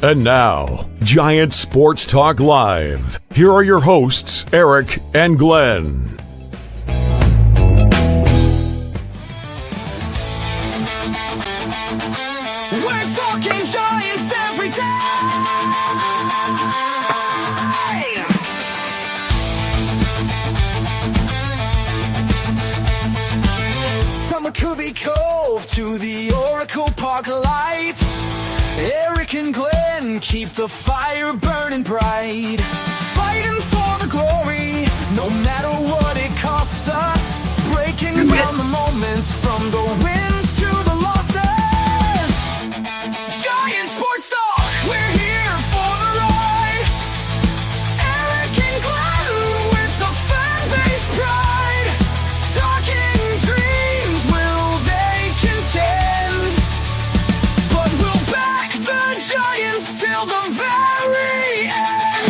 And now, Giant Sports Talk Live. Here are your hosts, Eric and Glenn. We're talking Giants every day. From McCovey Cove to the Oracle Park lights, Eric and Glenn keep the fire burning bright, fighting for the glory, no matter what it costs us, breaking down the moments from the wins to the losses. Giant Sports Talk, we're here for the ride. Eric and Glenn with the fan base pride, talking dreams, will they contend? But we'll back the Giants till the very end.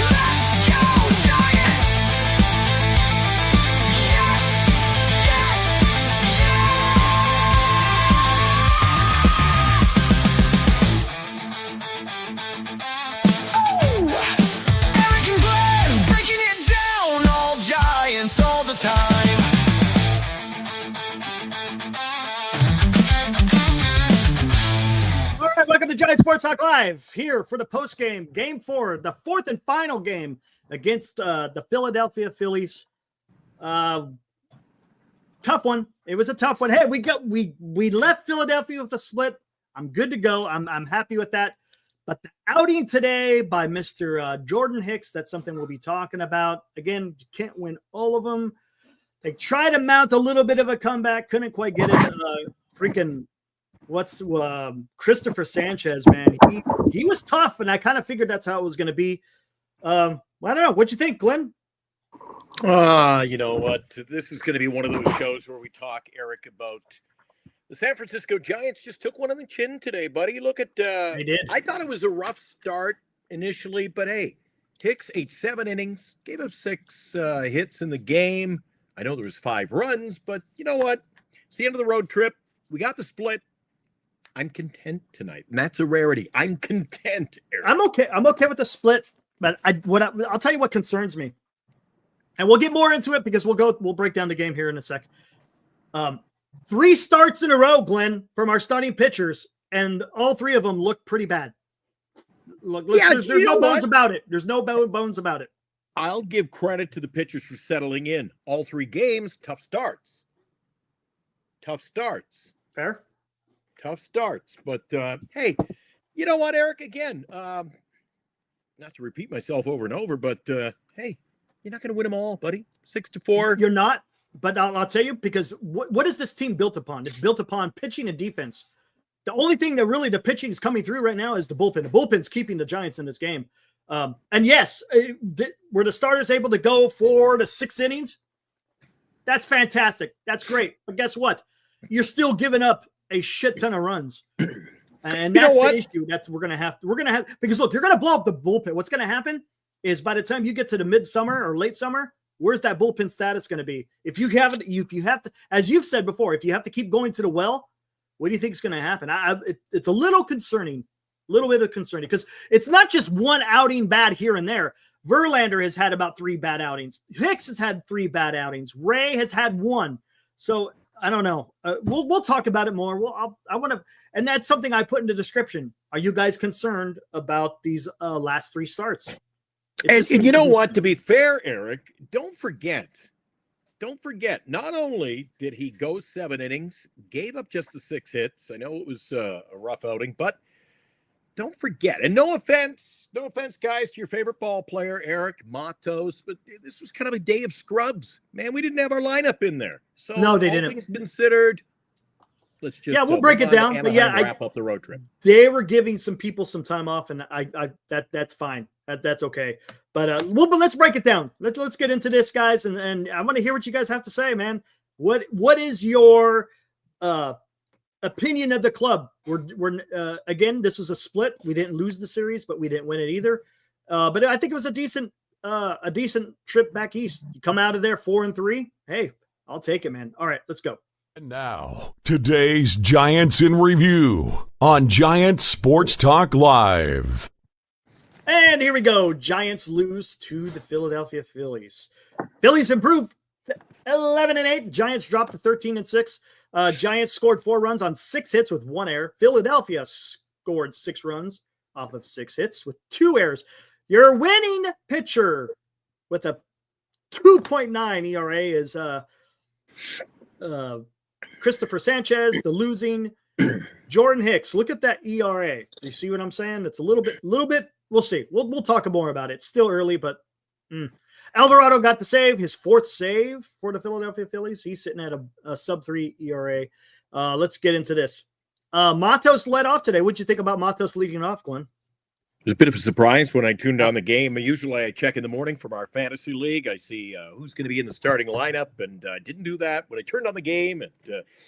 Let's go, Giants! Yes! Yes! Yes! Oh! Eric and Glenn breaking it down, all Giants all the time. All right, welcome to Giant Sports Talk Live, here for the postgame, Game 4, the fourth and final game against the Philadelphia Phillies. Tough one. It was a tough one. Hey, we left Philadelphia with a split. I'm good to go. I'm happy with that. But the outing today by Mr. Jordan Hicks, that's something we'll be talking about. Again, you can't win all of them. They tried to mount a little bit of a comeback, couldn't quite get it. Christopher Sanchez, man, he was tough, and I kind of figured that's how it was going to be. I don't know. What'd you think, Glenn? You know what? This is going to be one of those shows where we talk, Eric, about the San Francisco Giants just took one on the chin today, buddy. Look at They did. I thought it was a rough start initially, but hey, Hicks ate 7 innings, gave up 6 hits in the game. I know there was 5 runs, but you know what? It's the end of the road trip. We got the split. I'm content tonight, and that's a rarity. I'm content, Eric. I'm okay. I'm okay with the split, but I'll tell you what concerns me, and we'll get more into it because we'll break down the game here in a sec. 3 starts in a row, Glenn, from our starting pitchers, and all 3 of them look pretty bad. Look, there's no bones about it. There's no bones about it. I'll give credit to the pitchers for settling in. All 3 games, tough starts. Fair. Tough starts. But, hey, you know what, Eric? Again, not to repeat myself over and over, but, hey, you're not going to win them all, buddy. 6-4. You're not, but I'll tell you, because what is this team built upon? It's built upon pitching and defense. The only thing that really the pitching is coming through right now is the bullpen. The bullpen's keeping the Giants in this game. And yes, were the starters able to go 4 to 6 innings? That's fantastic. That's great. But guess what? You're still giving up a shit ton of runs. And that's the issue. We're gonna have because look, you're gonna blow up the bullpen. What's gonna happen is by the time you get to the midsummer or late summer, where's that bullpen status gonna be? If you have to, as you've said before, if you have to keep going to the well, what do you think is gonna happen? It's a little concerning. A little bit of concerning because it's not just one outing bad here and there. Verlander has had about 3 bad outings. Hicks has had 3 bad outings. Ray has had 1. So I don't know. We'll talk about it more. I want to, and that's something I put in the description. Are you guys concerned about these last 3 starts? And you know what? To be fair, Eric, don't forget. Not only did he go 7 innings, gave up just the 6 hits. I know it was a rough outing, but don't forget, and no offense, guys, to your favorite ball player, Eric Matos, but this was kind of a day of scrubs. Man, we didn't have our lineup in there. So no, they all didn't. Things considered, let's just we'll break it down. But wrap up the road trip. They were giving some people some time off, and that's fine. That's okay. But let's break it down. Let's get into this, guys, and I want to hear what you guys have to say, man. What is your opinion of the club? We're again, this is a split. We didn't lose the series, but we didn't win it either. But I think it was a decent trip back east. You come out of there 4-3. Hey, I'll take it, man. All right, let's go. And now, today's Giants in Review on Giants Sports Talk Live. And here we go. Giants lose to the Philadelphia Phillies. Phillies improved to 11-8. Giants dropped to 13-6. Giants scored 4 runs on 6 hits with 1 error. Philadelphia scored 6 runs off of 6 hits with 2 errors. Your winning pitcher with a 2.9 ERA is Christopher Sanchez. The losing Jordan Hicks. Look at that ERA. You see what I'm saying? It's a little bit. We'll see. We'll talk more about it. It's still early, but Alvarado got the save, his 4th save for the Philadelphia Phillies. He's sitting at a sub-3 ERA. Let's get into this. Matos led off today. What'd you think about Matos leading off, Glenn? It was a bit of a surprise when I tuned on the game. Usually I check in the morning from our fantasy league. I see who's going to be in the starting lineup, and I didn't do that when I turned on the game. And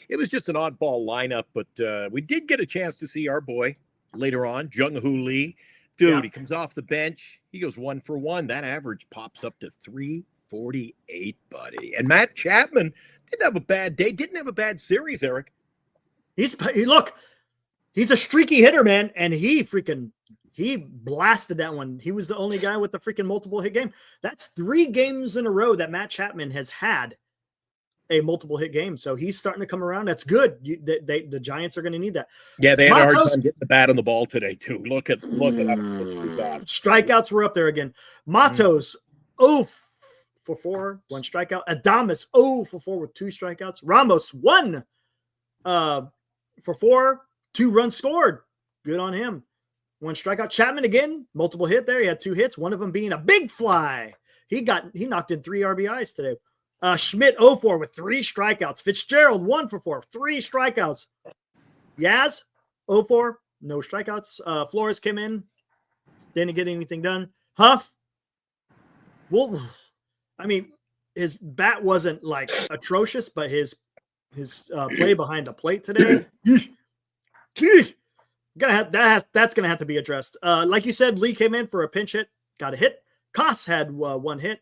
it was just an oddball lineup, but we did get a chance to see our boy later on, Jung-Hoo Lee. Dude, He comes off the bench. He goes 1 for 1. That average pops up to 348, buddy. And Matt Chapman didn't have a bad day. Didn't have a bad series, Eric. He's a streaky hitter, man, and he blasted that one. He was the only guy with the freaking multiple hit game. That's 3 games in a row that Matt Chapman has had a multiple hit game. So he's starting to come around. That's good. The Giants are going to need that. Yeah, they had a hard time getting the bat on the ball today too. Look at that. Strikeouts were up there again. Matos 0 for 4, 1 strikeout. Adames 0 for 4 with 2 strikeouts. Ramos 1 for 4, 2 runs scored. Good on him. 1 strikeout. Chapman again, multiple hit there. He had 2 hits, one of them being a big fly. He knocked in 3 RBIs today. Schmidt 0-4 with 3 strikeouts. Fitzgerald 1 for 4, 3 strikeouts. Yaz 0-4, no strikeouts. Flores came in, didn't get anything done. Huff, well, I mean, his bat wasn't like atrocious, but his play behind the plate today, that's gonna have to be addressed. Like you said, Lee came in for a pinch hit, got a hit. Koss had 1 hit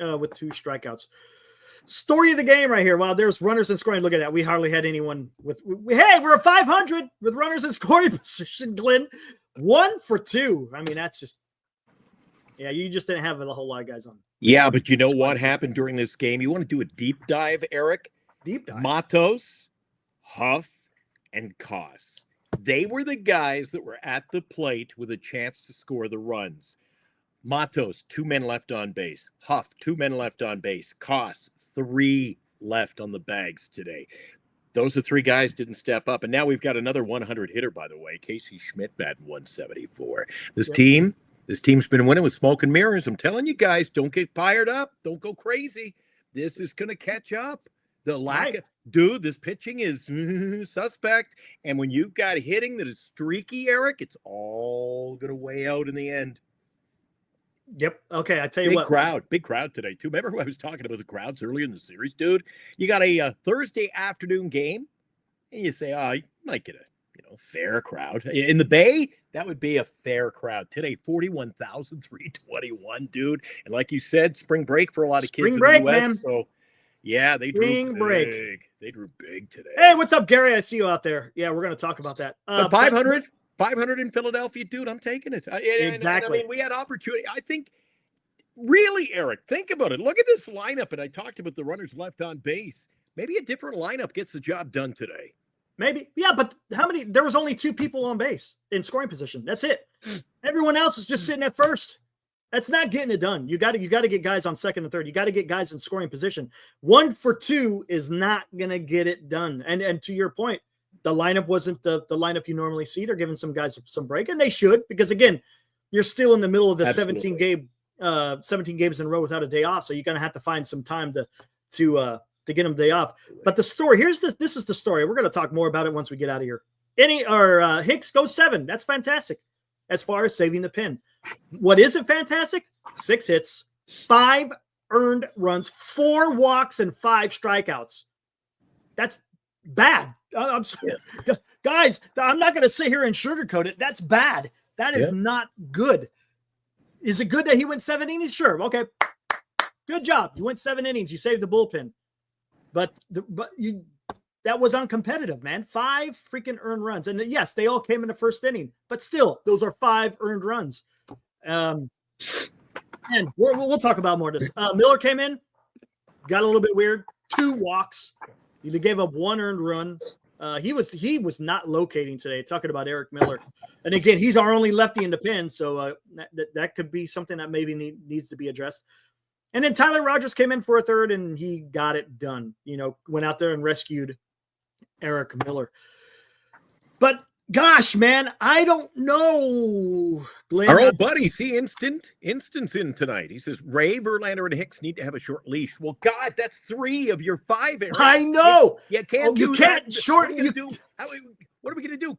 with 2 strikeouts. Story of the game right here. Wow, there's runners in scoring. Look at that. We hardly had anyone with. Hey, we're a 500 with runners in scoring position, Glenn. 1 for 2. I mean, that's just. Yeah, you just didn't have a whole lot of guys on. Yeah, but you know what happened during this game? You want to do a deep dive, Eric? Deep dive. Matos, Huff, and Koss. They were the guys that were at the plate with a chance to score the runs. Matos, 2 men left on base. Huff, 2 men left on base. Koss, 3 left on the bags today. Those are 3 guys didn't step up. And now we've got another 100 hitter, by the way. Casey Schmidt batting 174. This team's been winning with smoke and mirrors. I'm telling you guys, don't get fired up. Don't go crazy. This is going to catch up. The lack of, dude, this pitching is suspect. And when you've got hitting that is streaky, Eric, it's all going to weigh out in the end. Yep. Okay. I tell you what. Big crowd today too. Remember who I was talking about the crowds earlier in the series, dude? You got a Thursday afternoon game, and you say, you might get a fair crowd in the Bay. That would be a fair crowd today. 41,321, dude. And like you said, spring break for a lot of kids in the US. Man. So yeah, they drew big. They drew big today. Hey, what's up, Gary? I see you out there. Yeah, we're gonna talk about that. 500 in Philadelphia, dude, I'm taking it. Exactly. I mean, we had opportunity. I think, really, Eric, think about it. Look at this lineup, and I talked about the runners left on base. Maybe a different lineup gets the job done today. Maybe. Yeah, but how many? There was only 2 people on base in scoring position. That's it. Everyone else is just sitting at first. That's not getting it done. You got to get guys on second and third. You got to get guys in scoring position. 1 for 2 is not going to get it done. And to your point, the lineup wasn't the lineup you normally see. They're giving some guys some break, and they should, because again, you're still in the middle of the 17 games in a row without a day off. So you're going to have to find some time to get them day off. But the story this is the story. We're going to talk more about it once we get out of here. Hicks goes 7. That's fantastic as far as saving the pin. What isn't fantastic? 6 hits, 5 earned runs, 4 walks, and 5 strikeouts. That's bad. I'm sorry. Guys, I'm not going to sit here and sugarcoat it. That's bad. That is not good. Is it good that he went 7 innings? Sure. Okay. Good job. You went 7 innings. You saved the bullpen. but that was uncompetitive, man. 5 freaking earned runs. And yes, they all came in the first inning, but still, those are 5 earned runs. And we'll talk about more of this. Miller came in, got a little bit weird. 2 walks. He gave up 1 earned run. He was not locating today, talking about Eric Miller. And again, he's our only lefty in the pen, so that could be something that maybe needs to be addressed. And then Tyler Rogers came in for a third, and he got it done. Went out there and rescued Eric Miller. But gosh, man, I don't know. Glenn, our old buddy, see Instance in tonight. He says Ray, Verlander, and Hicks need to have a short leash. Well, God, that's 3 of your 5. Eric. I know. You can't. You can't short. What are we going to do?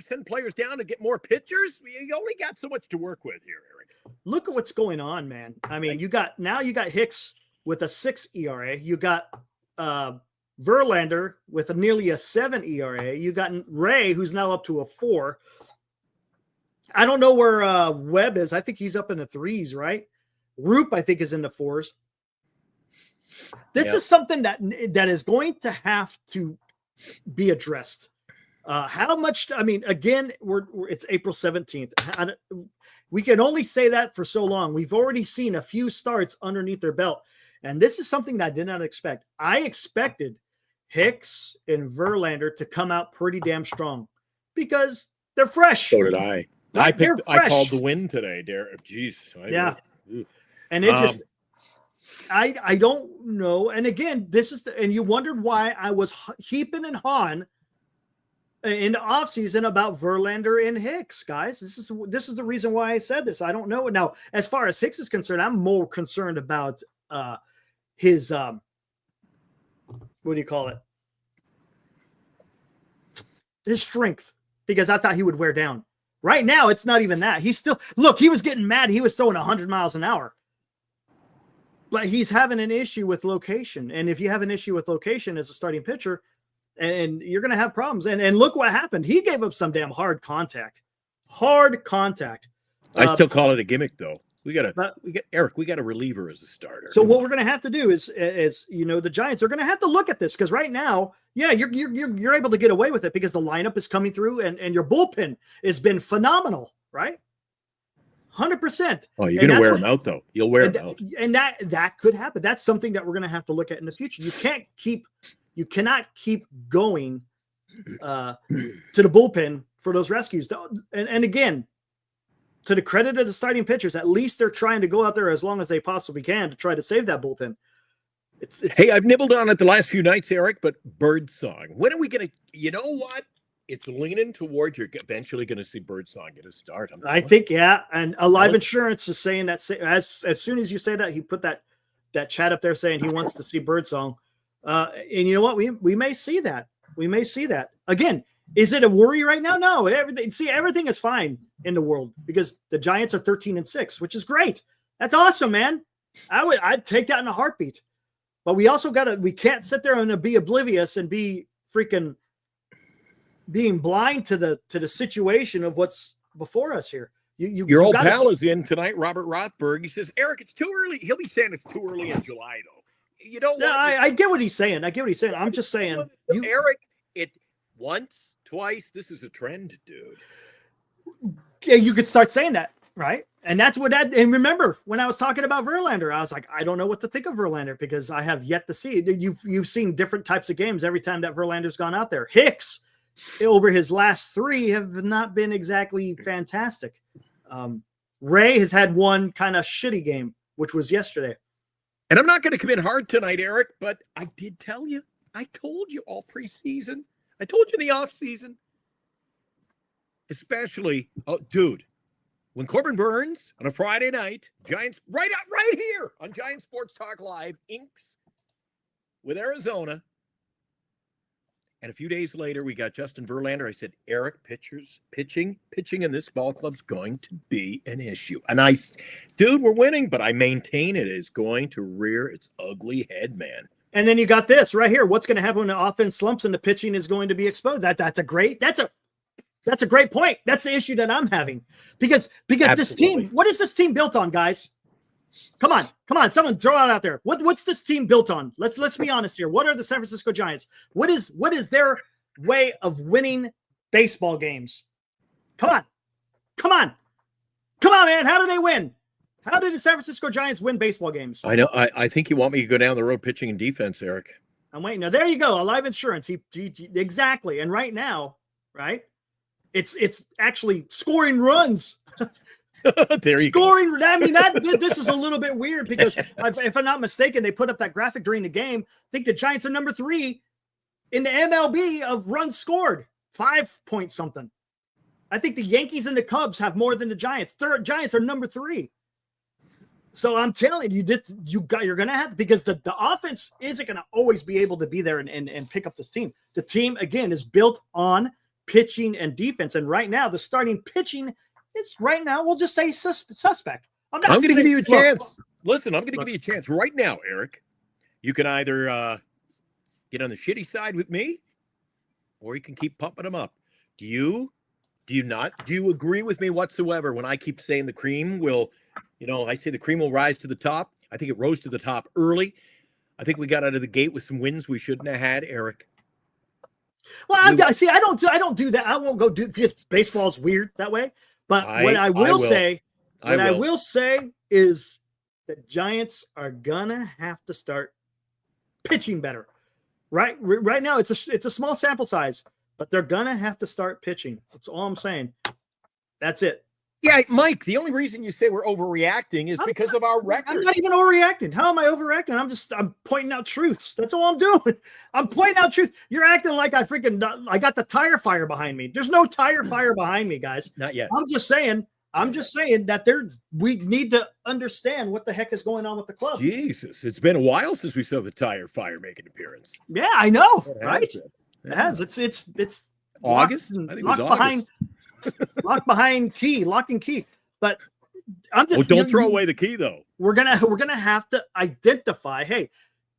Send players down to get more pitchers? You only got so much to work with here, Eric. Look at what's going on, man. I mean, you got Hicks with a 6 ERA. You got Verlander with nearly a 7 ERA. You got Ray, who's now up to a 4. I don't know where Webb is. I think he's up in the 3s, right? Roop, I think, is in the 4s. This is something that is going to have to be addressed. How much? I mean, again, it's April 17th. We can only say that for so long. We've already seen a few starts underneath their belt, and this is something that I did not expect. I expected Hicks and Verlander to come out pretty damn strong because they're fresh. So did I. I called the win today, Derek. Jeez. And it just, I don't know. And again, and you wondered why I was heaping and hawing in the offseason about Verlander and Hicks, guys. This is the reason why I said this. I don't know. Now, as far as Hicks is concerned, I'm more concerned about his what do you call it? His strength, because I thought he would wear down. Right now, it's not even that. He's still, look, he was getting mad. He was throwing 100 miles an hour. But he's having an issue with location. And if you have an issue with location as a starting pitcher, and you're going to have problems. And look what happened. He gave up some damn hard contact. Hard contact. I still call it a gimmick, though. We got a reliever as a starter. So what we're going to have to do is the Giants are going to have to look at this, because right now, yeah, you're able to get away with it because the lineup is coming through and your bullpen has been phenomenal, right? 100%. Oh, you're going to wear them out, though. You'll wear them out. And that could happen. That's something that we're going to have to look at in the future. You cannot keep going to the bullpen for those rescues. And again, to the credit of the starting pitchers, at least they're trying to go out there as long as they possibly can to try to save that bullpen. Hey, I've nibbled on it the last few nights, Eric, but Birdsong. When are we going to, you know what? It's leaning towards you're eventually going to see Birdsong get a start. I think, yeah. And Alive Insurance is saying that as soon as you say that, he put that chat up there saying he wants to see Birdsong. And you know what? We may see that. We may see that. Again, is it a worry right now? No. Everything is fine in the world because the Giants are 13-6, which is great. That's awesome, man. I'd take that in a heartbeat. But we also we can't sit there and be oblivious and be freaking being blind to the situation of what's before us here. Your old pal is in tonight, Robert Rothberg. He says, Eric, it's too early. He'll be saying it's too early in July, though. You know what? No, I get what he's saying. I'm just saying. Eric, it once, twice. This is a trend, dude. Yeah, you could start saying that, right? And that's and remember, when I was talking about Verlander, I was like, I don't know what to think of Verlander because I have yet to see. You've seen different types of games every time that Verlander's gone out there. Hicks, over his last 3, have not been exactly fantastic. Ray has had one kind of shitty game, which was yesterday. And I'm not going to come in hard tonight, Eric, but I did tell you. I told you all preseason. I told you in the offseason. Especially, dude, when Corbin Burns on a Friday night, Giants, right here on Giant Sports Talk Live, inks with Arizona. And a few days later, we got Justin Verlander. I said, Eric, pitching in this ball club's going to be an issue. And dude, we're winning, but I maintain it is going to rear its ugly head, man. And then you got this right here. What's going to happen when the offense slumps and the pitching is going to be exposed? That's a great point. That's the issue that I'm having because this team, what is this team built on, guys? Come on. Someone throw it out there. What's this team built on? Let's be honest here. What are the San Francisco Giants? What is their way of winning baseball games? Come on, man. How do they win? How did the San Francisco Giants win baseball games? I know. I think you want me to go down the road pitching and defense, Eric. I'm waiting. Now, there you go. A live insurance. He exactly. And right now, right, it's actually scoring runs. There you scoring. Go. I mean, this is a little bit weird because if I'm not mistaken, they put up that graphic during the game. I think the Giants are number 3 in the MLB of runs scored, 5 point something. I think the Yankees and the Cubs have more than the Giants. Giants are number 3. So I'm telling you, you're going to have, because the offense isn't going to always be able to be there and pick up this team. The team, again, is built on pitching and defense. And right now, the starting pitching is right now, we'll just say suspect. I'm going to give you a chance. Listen, I'm going to give you a chance right now, Eric. You can either get on the shitty side with me, or you can keep pumping them up. Do you agree with me whatsoever when I keep saying the cream will, I say the cream will rise to the top? I think it rose to the top early. I think we got out of the gate with some wins we shouldn't have had, Eric. Well, I don't do that. I won't go do, because baseball's weird that way. But what I will say is that Giants are gonna have to start pitching better. Right now, it's a small sample size, but they're gonna have to start pitching. That's all I'm saying. That's it. Yeah, Mike, the only reason you say we're overreacting is because of our record. I'm not even overreacting. How am I overreacting? I'm pointing out truths. That's all I'm doing. I'm pointing out truth. You're acting like I got the tire fire behind me. There's no tire fire behind me, guys. Not yet. I'm just saying that we need to understand what the heck is going on with the club. Jesus, it's been a while since we saw the tire fire make an appearance. Yeah, I know, right? It has. It's August. I think it was August. Lock and key. But I'm just don't throw away the key though. We're gonna have to identify, hey,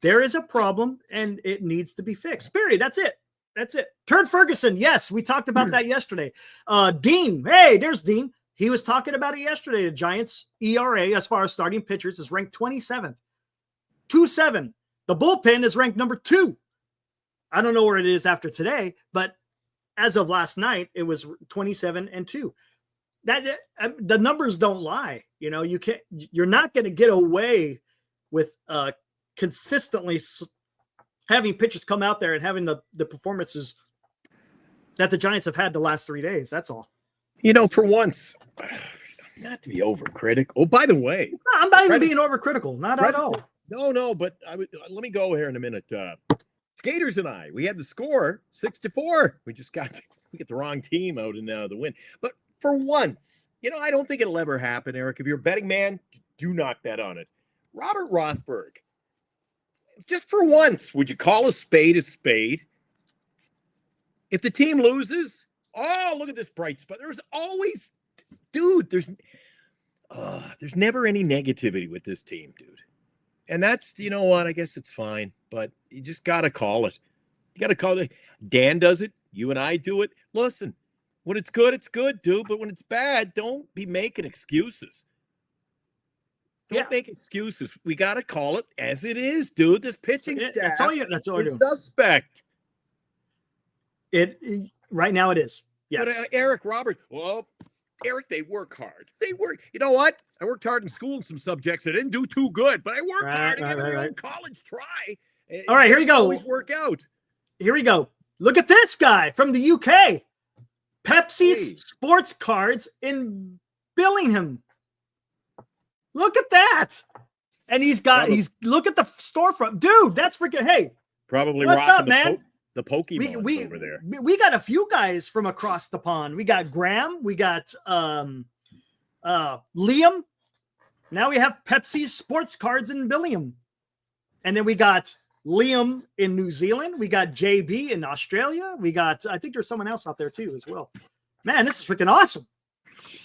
there is a problem and it needs to be fixed. Period. That's it. Turd Ferguson, yes, we talked about that yesterday. Dean, hey, there's Dean. He was talking about it yesterday. The Giants ERA as far as starting pitchers is ranked 27th. 2.7. The bullpen is ranked number 2. I don't know where it is after today, but as of last night, it was 27 and 2. That the numbers don't lie. You're not going to get away with consistently having pitchers come out there and having the performances that the Giants have had the last 3 days. That's all. For once, not to be overcritical. Oh, by the way, I'm not even being overcritical. Not at all. No, but let me go here in a minute. Skaters and I, we had the score 6-4. We get the wrong team out in the win. But for once, I don't think it'll ever happen, Eric. If you're a betting man, do knock that on it. Robert Rothberg, just for once, would you call a spade a spade? If the team loses, look at this bright spot. There's always, dude, there's never any negativity with this team, dude. And that's, what, I guess it's fine, but you just got to call it. You got to call it. Dan does it. You and I do it. Listen, when it's good, dude. But when it's bad, don't be making excuses. Don't make excuses. We got to call it as it is, dude. This pitching staff that's all is suspect. Right now it is. Yes. But Eric, Robert, Eric, they work hard. They work. You know what? I worked hard in school in some subjects. I didn't do too good, but I worked hard to give it a college try. All right, here you go. Always work out. Here we go. Look at this guy from the UK. Pepsi's sports cards in Billingham. Look at that. And look at the storefront. Dude, that's freaking, hey. Probably what's up, man? The Pokemon over there. We got a few guys from across the pond. We got Graham. We got Liam. Now we have Pepsi's sports cards in Billingham. And then we got Liam in New Zealand. We got JB in Australia. We got, I think there's someone else out there too as well. Man, this is freaking awesome.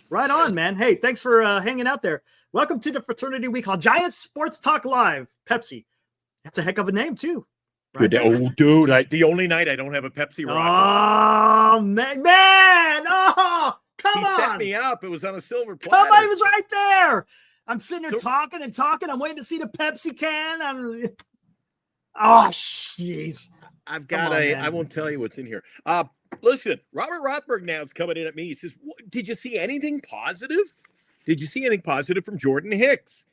Right on, man. Hey, thanks for hanging out there. Welcome to the fraternity we call Giants Sports Talk Live. Pepsi. That's a heck of a name too. Right. Dude, the only night I don't have a Pepsi rocket. Oh, man. Oh, come on. He set me up. It was on a silver platter. Come on, it was right there. I'm sitting there So- talking and talking. I'm waiting to see the Pepsi can. Oh, jeez. I've Come got on, I man. won't tell you what's in here. Listen, Robert Rothberg now is coming in at me. He says, did you see anything positive? Did you see anything positive from Jordan Hicks?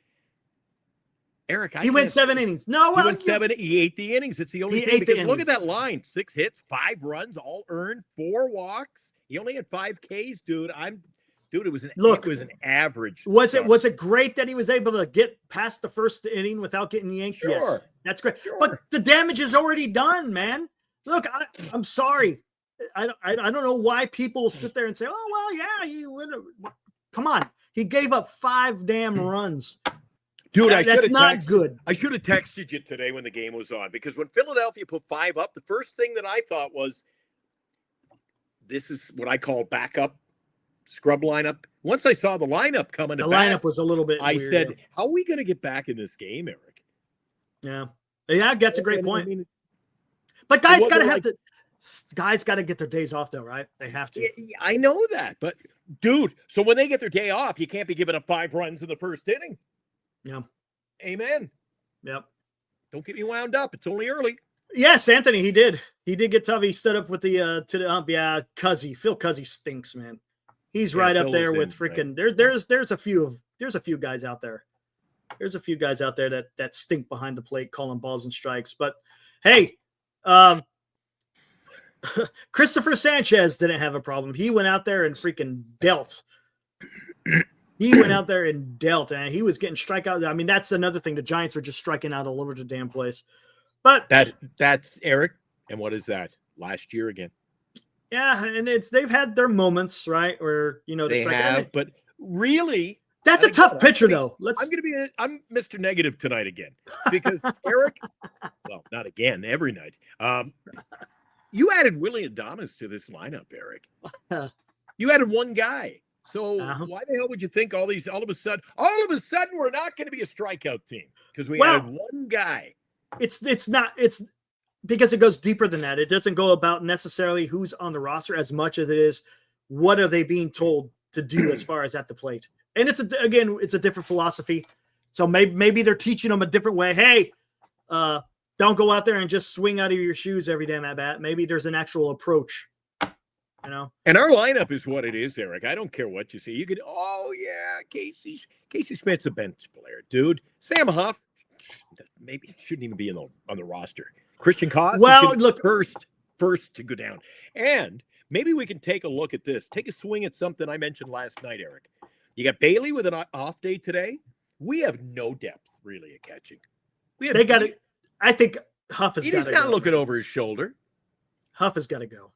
Eric, He went 7 innings. No, He well, went 7. He ate the innings. It's the only He thing. ate the Because look innings. at that line: 6 hits, 5 runs, all earned, 4 walks. He only had 5 Ks, dude. It was an average. Was start. it great that he was able to get past the first inning without getting yanked? Sure. Yes, that's great. Sure. But the damage is already done, man. Look, I'm sorry. I don't know why people sit there and say, "Oh well, yeah, he would." Come on, he gave up 5 damn runs. Dude, That's not good. I should have texted you today when the game was on, because when Philadelphia put 5 up, the first thing that I thought was, this is what I call backup scrub lineup. Once I saw the lineup coming, The lineup was a little bit. I weird, said, yeah. how are we going to get back in this game, Eric? Yeah, that's a great And, point. I mean, But guys wasn't got to get their days off, though, right? They have to. I know that, but dude, so when they get their day off, you can't be giving up 5 runs in the first inning. Yeah. Amen. Yep. Don't get me wound up. It's only early. Yes, Anthony, he did get tough. He stood up with the to the ump. Yeah, Cuzzy. Phil Cuzzy stinks, man. He's right up Phil there was with in, freaking there's a few guys out there. There's a few guys out there that stink behind the plate calling balls and strikes. But hey, Christopher Sanchez didn't have a problem. He went out there and freaking dealt. He went out there and dealt, and he was getting strikeout. I mean, that's another thing. The Giants are just striking out all over the damn place. But that's Eric. And what is that? Last year again. yeah, and they've had their moments, right? Where They have, but really, that's a tough pitcher, though. I'm Mr. Negative tonight again, because Eric, well, not again, every night. You added Willie Adames to this lineup, Eric. You added one guy. So why the hell would you think all of a sudden we're not going to be a strikeout team because we added one guy? It's because it goes deeper than that. It doesn't go about necessarily who's on the roster as much as it is what are they being told to do as far as at the plate. And it's a different philosophy. So maybe they're teaching them a different way. Hey, don't go out there and just swing out of your shoes every damn at bat. Maybe there's an actual approach. And our lineup is what it is, Eric. I don't care what you see. You could, Casey Smith's a bench player, dude. Sam Huff, maybe shouldn't even be on the roster. Christian Cos, look, first to go down. And maybe we can take a look at this. Take a swing at something I mentioned last night, Eric. You got Bailey with an off day today. We have no depth really at catching. They got it. I think Huff has got to go. He's not looking over his shoulder. Huff has got to go.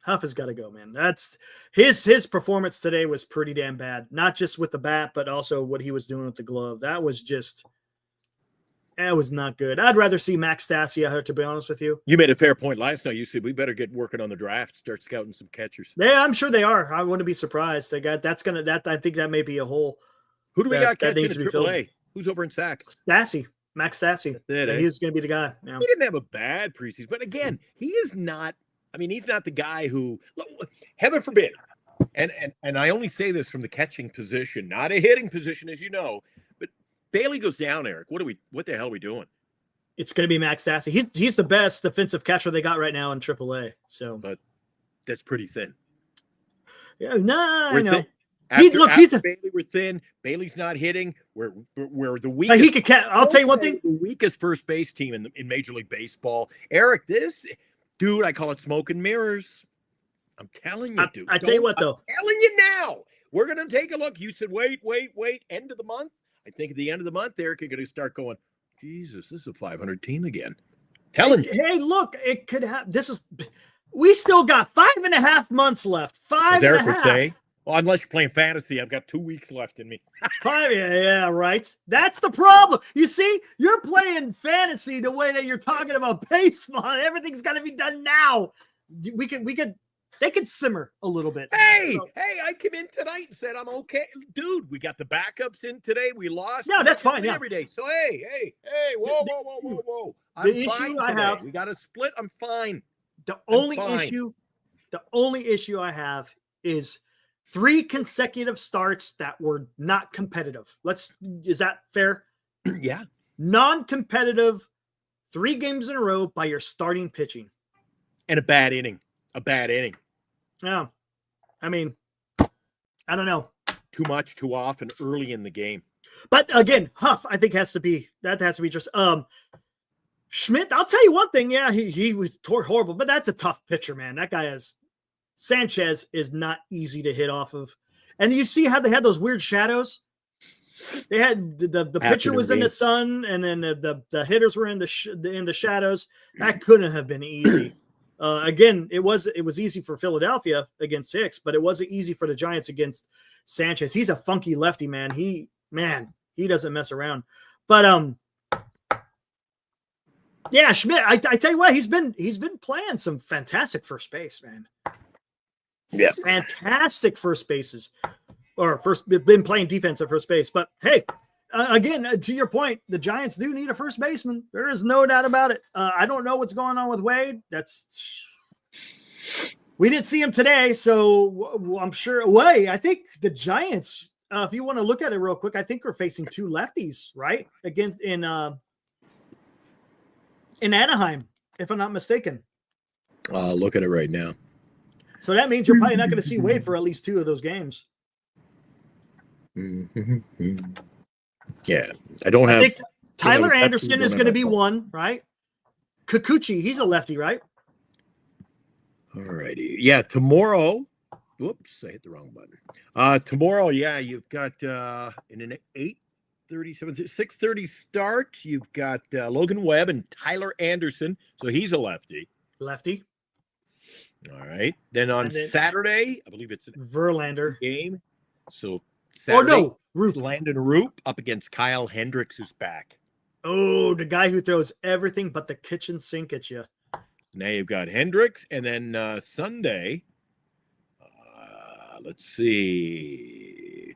Huff has got to go, man. That's his performance today was pretty damn bad. Not just with the bat, but also what he was doing with the glove. That was not good. I'd rather see Max Stassi out here, to be honest with you. You made a fair point last night. You said we better get working on the draft, start scouting some catchers. Yeah, I'm sure they are. I wouldn't be surprised. I think that may be a hole. Who do we got catching in AAA? Who's over in SAC? Stassi. Max Stassi. He's going to be the guy. Yeah. He didn't have a bad preseason, but again, he is not. I mean, he's not the guy who, heaven forbid, and I only say this from the catching position, not a hitting position, as you know. But Bailey goes down, Eric. What the hell are we doing? It's going to be Max Stassi. He's the best defensive catcher they got right now in AAA. So, but that's pretty thin. Yeah, I know. After Bailey, we're thin. Bailey's not hitting. We're the weakest. I'll tell you one thing: the weakest first base team in Major League Baseball. Eric, dude, I call it smoke and mirrors. I'm telling you, dude. I tell you what, though. I'm telling you now. We're going to take a look. You said, wait. End of the month. I think at the end of the month, Eric, you're going to start going, Jesus, this is a 500 team again. Telling you. Hey, look, it could have. We still got 5.5 months left. As Eric would say. Well, unless you're playing fantasy, I've got 2 weeks left in me. Yeah, right. That's the problem. You see, you're playing fantasy the way that you're talking about baseball. Everything's got to be done now. They could simmer a little bit. Hey, I came in tonight and said I'm okay, dude. We got the backups in today. We lost. No, that's fine. Yeah. Every day. So hey, whoa. The issue I have. We got a split. I'm fine. The only issue I have is 3 consecutive starts that were not competitive. Is that fair? Yeah. Non-competitive 3 games in a row by your starting pitching. And a bad inning. Yeah. I mean, I don't know. Too much, too often, early in the game. But again, Huff, I think has to be just Schmidt. I'll tell you one thing. Yeah, he was horrible, but that's a tough pitcher, man. That guy Sanchez is not easy to hit off of. And you see how they had those weird shadows. They had the pitcher was in the sun, and then the hitters were in the shadows. That couldn't have been easy. Again, it was easy for Philadelphia against Hicks, but it wasn't easy for the Giants against Sanchez. He's a funky lefty, man. He doesn't mess around. But yeah, Schmidt. I tell you what, he's been playing some fantastic first base, man. Yeah, fantastic first bases, been playing defense at first base. But hey, again, to your point, the Giants do need a first baseman. There is no doubt about it. I don't know what's going on with Wade. We didn't see him today, so I'm sure. I think the Giants. If you want to look at it real quick, I think we're facing 2 lefties, right? Again, in Anaheim, if I'm not mistaken. Look at it right now. So that means you're probably not going to see Wade for at least 2 of those games. Mm-hmm. Yeah, I think Tyler Anderson is going to be one, right? Kikuchi, he's a lefty, right? All righty. Yeah, tomorrow. Whoops, I hit the wrong button. Tomorrow, yeah, you've got in an 6:30 start. You've got Logan Webb and Tyler Anderson. So he's a lefty. Lefty. All right. Then on Saturday, I believe it's an Verlander game. So Saturday, Roop. Landon Roop up against Kyle Hendricks, who's back. Oh, the guy who throws everything but the kitchen sink at you. Now you've got Hendricks, and then Sunday. Let's see.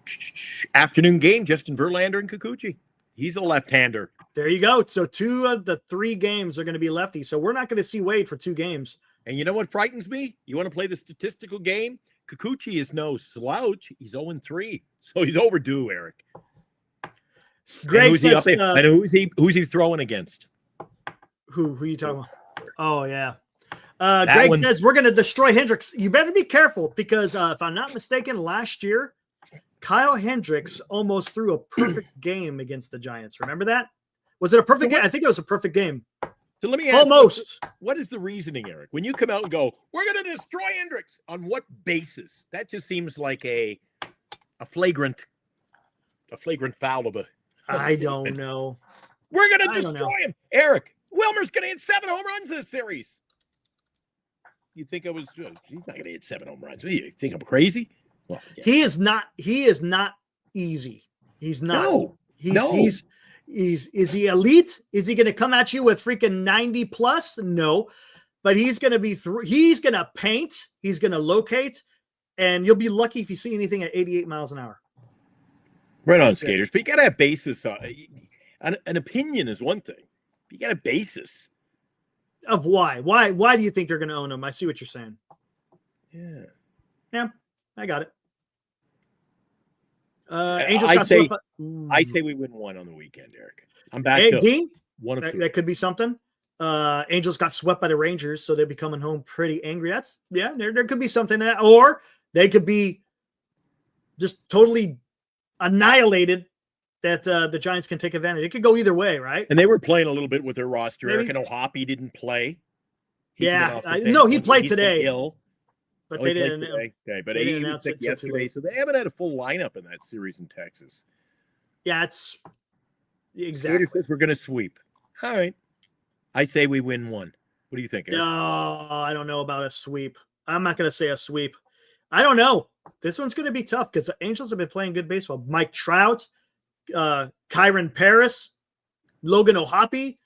Afternoon game, Justin Verlander and Kikuchi. He's a left-hander. There you go. So 2 of the 3 games are going to be lefty. So we're not going to see Wade for 2 games. And you know what frightens me? You want to play the statistical game? Kikuchi is no slouch. He's 0-3. So he's overdue, Eric. Greg says, and who's he throwing against? Who are you talking about? Oh, yeah. Greg says we're going to destroy Hendricks. You better be careful because if I'm not mistaken, last year, Kyle Hendricks almost threw a perfect game against the Giants. Remember that? Was it a perfect game? I think it was a perfect game. So let me ask almost. What is the reasoning, Eric? When you come out and go, we're going to destroy Hendricks, on what basis? That just seems like a flagrant foul of a. I don't know. We're going to destroy him, Eric. Wilmer's going to hit 7 home runs this series. You think he's not going to hit 7 home runs? You think I'm crazy? Well, yeah. He is not easy. He's not. No. Is he elite? Is he going to come at you with freaking 90 plus? No, but he's going to he's going to paint. He's going to locate, and you'll be lucky if you see anything at 88 miles an hour. Right on, skaters. But you got to have basis. An opinion is one thing. You got a basis of why. Why do you think they're going to own him? I see what you're saying. Yeah, I got it. Angels I say we win 1 on the weekend, Eric. I'm back to Dean. 1 of 2. That could be something. Angels got swept by the Rangers, so they'll be coming home pretty angry. There could be something that, or they could be just totally annihilated. That the Giants can take advantage. It could go either way, right? And they were playing a little bit with their roster. Maybe. Eric and Ohapi didn't play. He played today. But they didn't. Okay, but he was sick yesterday, so they haven't had a full lineup in that series in Texas. Yeah, it's exactly. Skater says we're going to sweep. All right. I say we win 1. What do you think, Eric? No, I don't know about a sweep. I'm not going to say a sweep. I don't know. This one's going to be tough because the Angels have been playing good baseball. Mike Trout, Kyron Paris, Logan Ohapi.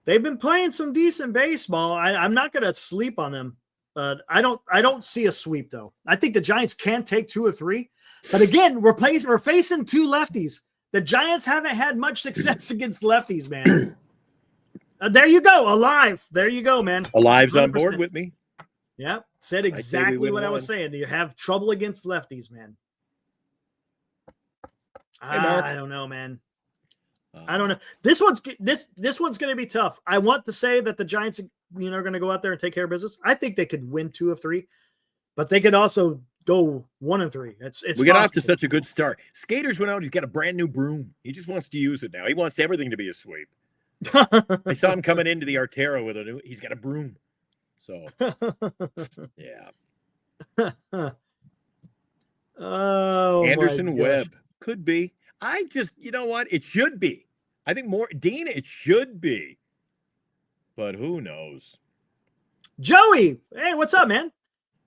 They've been playing some decent baseball. I'm not going to sleep on them. I don't see a sweep though. I think the Giants can take 2 or 3, but again, we're facing 2 lefties. The Giants haven't had much success against lefties, man. There you go, Alive. There you go, man. Alive's 100%. On board with me. Yeah. Said I'd say we exactly win what I was one. saying. Do you have trouble against lefties, man? Hey, Mark. I don't know, man. I don't know. This one's going to be tough. I want to say that the Giants, are going to go out there and take care of business. I think they could win 2 of 3, but they could also go 1 and 3. It's we got off to possible. such a good start. Skaters went out. He's got a brand new broom. He just wants to use it now. He wants everything to be a sweep. I saw him coming into the Artero with he's got a broom. So, yeah. Oh, Anderson, my gosh. Webb. Could be. You know what? It should be. I think more, Dean, it should be. But who knows? Joey, hey, what's up, man?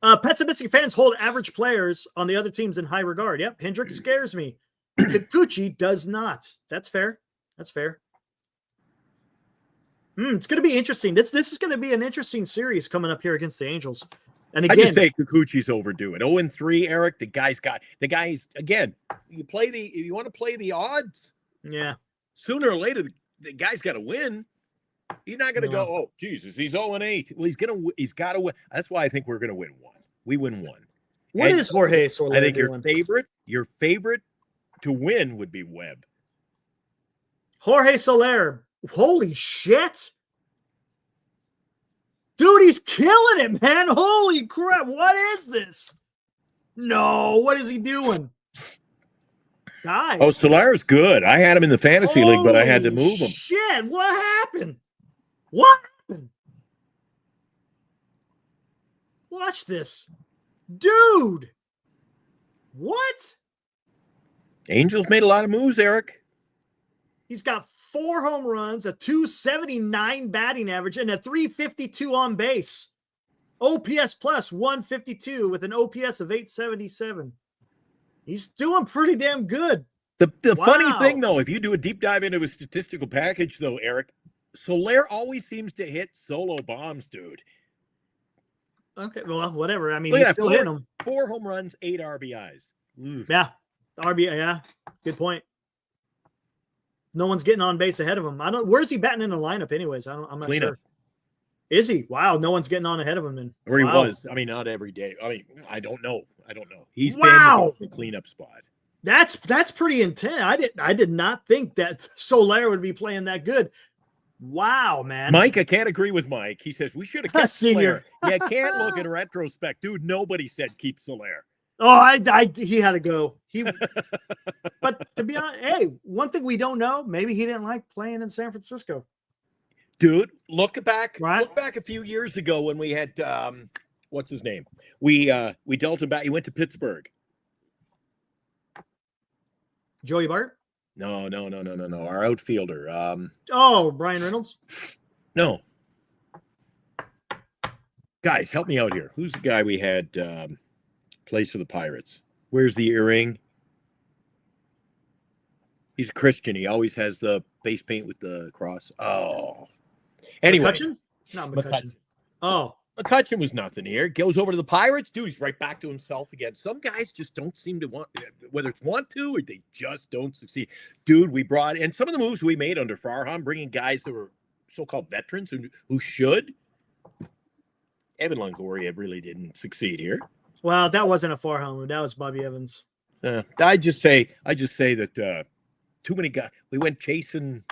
Pessimistic fans hold average players on the other teams in high regard. Yep, Hendricks scares me. Kikuchi does not. That's fair. That's fair. It's going to be interesting. This is going to be an interesting series coming up here against the Angels. And again, I just say Kikuchi's overdue it. 0-3, Eric. The guy's again. You want to play the odds. Yeah. Sooner or later, the guy's got to win. He's not going to go. Oh, Jesus, he's 0-8. Well, he's got to win. That's why I think we're going to win 1. We win 1. What is Jorge Soler I think doing? your favorite to win would be Webb. Jorge Soler. Holy shit. Dude, he's killing it, man. Holy crap. What is this? No, what is he doing? Guys. Oh, Soler's good. I had him in the fantasy league, but I had to move him. Shit, what happened? What happened? Watch this. Dude. What? Angels made a lot of moves, Eric. He's got 4 home runs, a 279 batting average, and a 352 on base. OPS plus 152 with an OPS of 877. He's doing pretty damn good. The funny thing, though, if you do a deep dive into his statistical package, though, Eric, Soler always seems to hit solo bombs, dude. Okay, well, whatever. I mean, he's still hitting them. 4 home runs, 8 RBIs. Ooh. Yeah, RBI. Yeah, good point. No one's getting on base ahead of him. Where's he batting in the lineup, anyways? I'm not sure. Is he? Wow, no one's getting on ahead of him then. Or he was. I mean, not every day. I mean, I don't know. He's been in the cleanup spot. That's pretty intense. I did not think that Soler would be playing that good. Wow, man. Mike, I can't agree with Mike. He says we should have kept Senior. Soler. You can't look in retrospect, dude. Nobody said keep Soler. Oh, he had to go. But to be honest, hey, one thing we don't know, maybe he didn't like playing in San Francisco. Dude, look back a few years ago when we had what's his name? We dealt him back. He went to Pittsburgh. Joey Bart? No. Our outfielder. Brian Reynolds? No. Guys, help me out here. Who's the guy we had plays for the Pirates? Where's the earring? He's a Christian. He always has the face paint with the cross. Oh. Anyway. McCutcheon? Not McCutcheon. Oh. McCutcheon was nothing here. Goes over to the Pirates. Dude, he's right back to himself again. Some guys just don't seem to want, whether it's want to or they just don't succeed. Dude, we brought, and some of the moves we made under Farhan, bringing guys that were so-called veterans who should. Evan Longoria really didn't succeed here. Well, that wasn't a Farhan move. That was Bobby Evans. I just say that too many guys. We went chasing.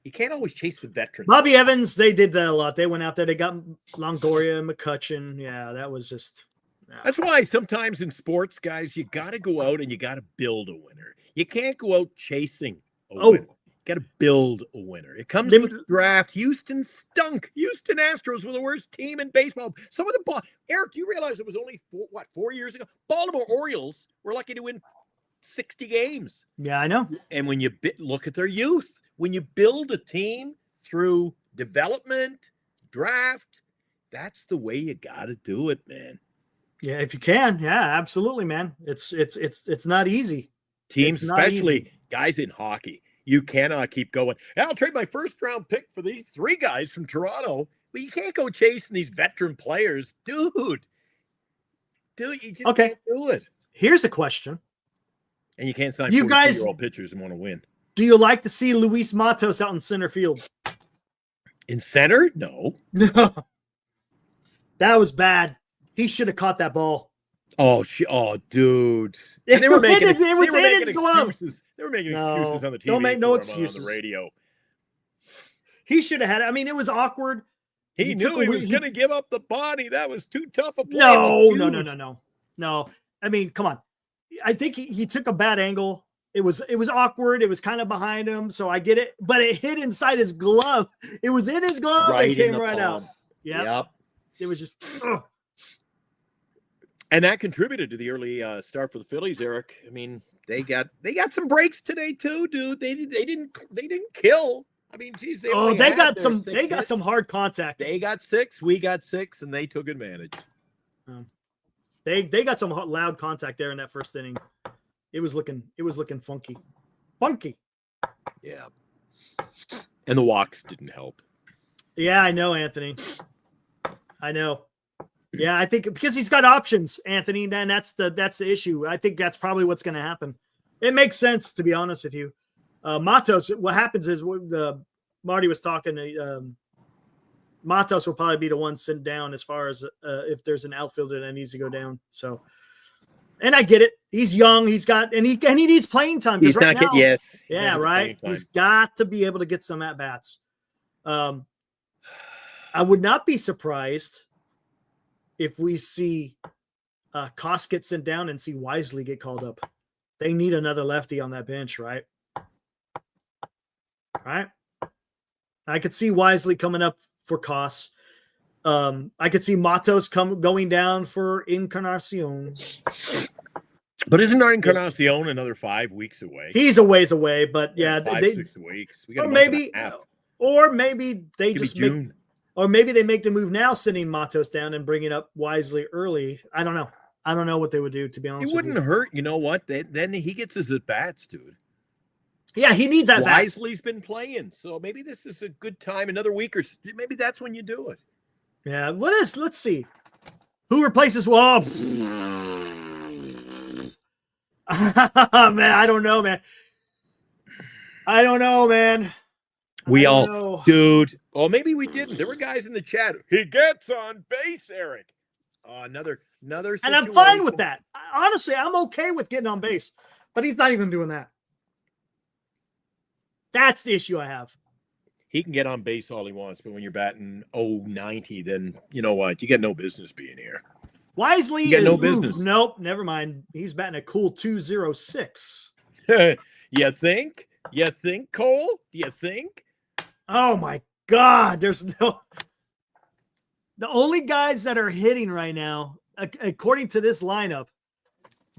You can't always chase with veterans. Bobby Evans, they did that a lot. They went out there. They got Longoria, McCutcheon. Yeah, that was just. That's why sometimes in sports, guys, you got to go out and you got to build a winner. You can't go out chasing a winner. Got to build a winner. It comes with the draft. Houston stunk. Houston Astros were the worst team in baseball. Some of the Eric, do you realize it was only 4 years ago? Baltimore Orioles were lucky to win 60 games. Yeah, I know. And when you look at their youth, when you build a team through development, draft, that's the way you got to do it, man. Yeah, if you can. Yeah, absolutely, man. It's not easy. Teams, especially guys in hockey. You cannot keep going. I'll trade my first-round pick for these 3 guys from Toronto. But you can't go chasing these veteran players. Dude, you just can't do it. Here's a question. And you can't sign 42-year-old pitchers and want to win. Do you like to see Luis Matos out in center field? In center? No. That was bad. He should have caught that ball. Oh, dude. And they were making It was in his glove. excuses. They were making No, excuses on the TV. don't make no for him excuses. on the radio. He should have had it. I mean, it was awkward. He knew he was going to give up the body. That was too tough a play. No. I mean, come on. I think he took a bad angle. It was awkward. It was kind of behind him, so I get it. But it hit inside his glove. It was in his glove. Right, it came in the right palm. out. Yep. It was just. Ugh. And that contributed to the early start for the Phillies, Eric. I mean, they got some breaks today too, dude. They didn't kill. I mean, geez, they got some hard contact. They got 6, we got 6, and they took advantage. They got some loud contact there in that first inning. It was looking funky. Yeah. And the walks didn't help. Yeah, I know, Anthony. I know. Yeah, I think because he's got options, Anthony, then that's the issue. I think that's probably what's going to happen. It makes sense, to be honest with you. Matos, what happens is Marty was talking to Matos will probably be the one sitting down as far as if there's an outfielder that needs to go down. So, and I get it. He's young. He needs playing time. He's not getting, yes. Yeah, right. He's got to be able to get some at bats. I would not be surprised if we see Koss get sent down and see Wisely get called up. They need another lefty on that bench, right? Right. I could see Wisely coming up for Koss. I could see Matos going down for Encarnacion. But isn't our Encarnacion another 5 weeks away? He's a ways away, but yeah, 6 weeks. We got or maybe they Maybe just June. or maybe they make the move now, sending Matos down and bringing up Wisely early. I don't know. I don't know what they would do, to be honest. It wouldn't hurt. You know what? Then he gets his at bats, dude. Yeah, he needs that. Wisely's been playing, so maybe this is a good time. Another week or maybe that's when you do it. Yeah. Let's see. Who replaces? Well, man, I don't know, man. Dude. Oh, maybe we didn't. There were guys in the chat. He gets on base, Eric. Another situation. And I'm fine with that. Honestly, I'm okay with getting on base, but he's not even doing that. That's the issue I have. He can get on base all he wants, but when you're batting 0-90, then you know what? You got no business being here. Wisely is no business. Nope, never mind. He's batting a cool 206. You think? You think, Cole? You think? Oh my God! The only guys that are hitting right now, according to this lineup,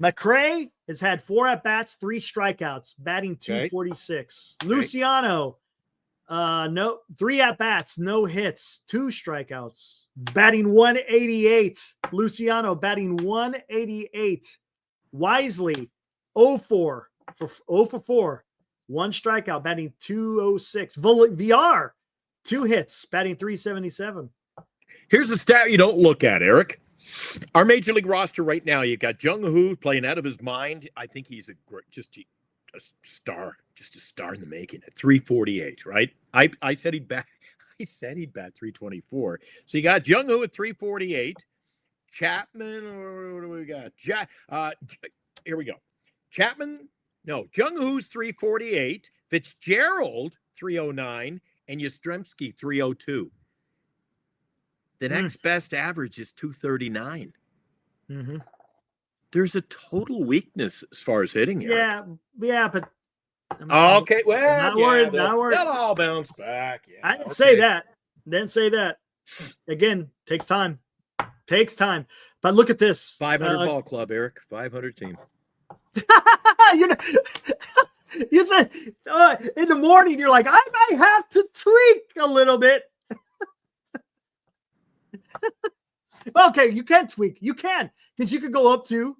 McRae has had 4 at-bats, 3 strikeouts, batting 246. Okay. Luciano, 3 at-bats, no hits, 2 strikeouts, batting 188. Luciano batting 188. Wisely, 0 for 4, 1 strikeout, batting 206. VR, 2 hits, batting 377. Here's a stat you don't look at, Eric. Our major league roster right now, you got Jung Hoo playing out of his mind. I think he's a star in the making at 348, right? I said he'd bat 324. So you got Jung Hoo at 348. Chapman, or what do we got? Here we go. Chapman, no, Jung Hoo's 348, Fitzgerald 309, and Yastrzemski 302. The next best average is 239. Mm-hmm. There's a total weakness as far as hitting here. Yeah, but okay. Well, not worried. They'll all bounce back. Yeah, I didn't say that. Didn't say that. Again, takes time. But look at this. 500 ball club, Eric. 500 team. You said in the morning, you're like, I might have to tweak a little bit. Okay, you can tweak. You can, because you could go up to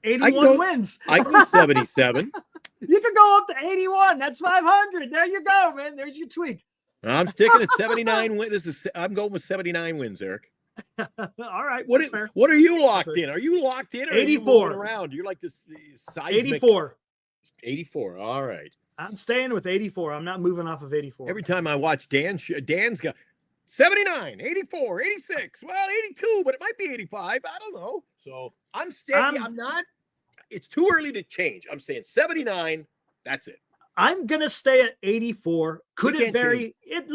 81 wins. I go 77. You could go up to 81. That's 500. There you go, man. There's your tweak. I'm sticking at 79 wins. I'm going with 79 wins, Eric. All right. What are you locked in? Are you locked in? Or 84. Are you moving around? You're like this seismic. 84. 84. All right. I'm staying with 84. I'm not moving off of 84. Every time I watch Dan's got 79, 84, 86, well, 82, but it might be 85. I don't know. So I'm staying. I'm not. It's too early to change. I'm saying 79. That's it. I'm gonna stay at 84. Could it vary? It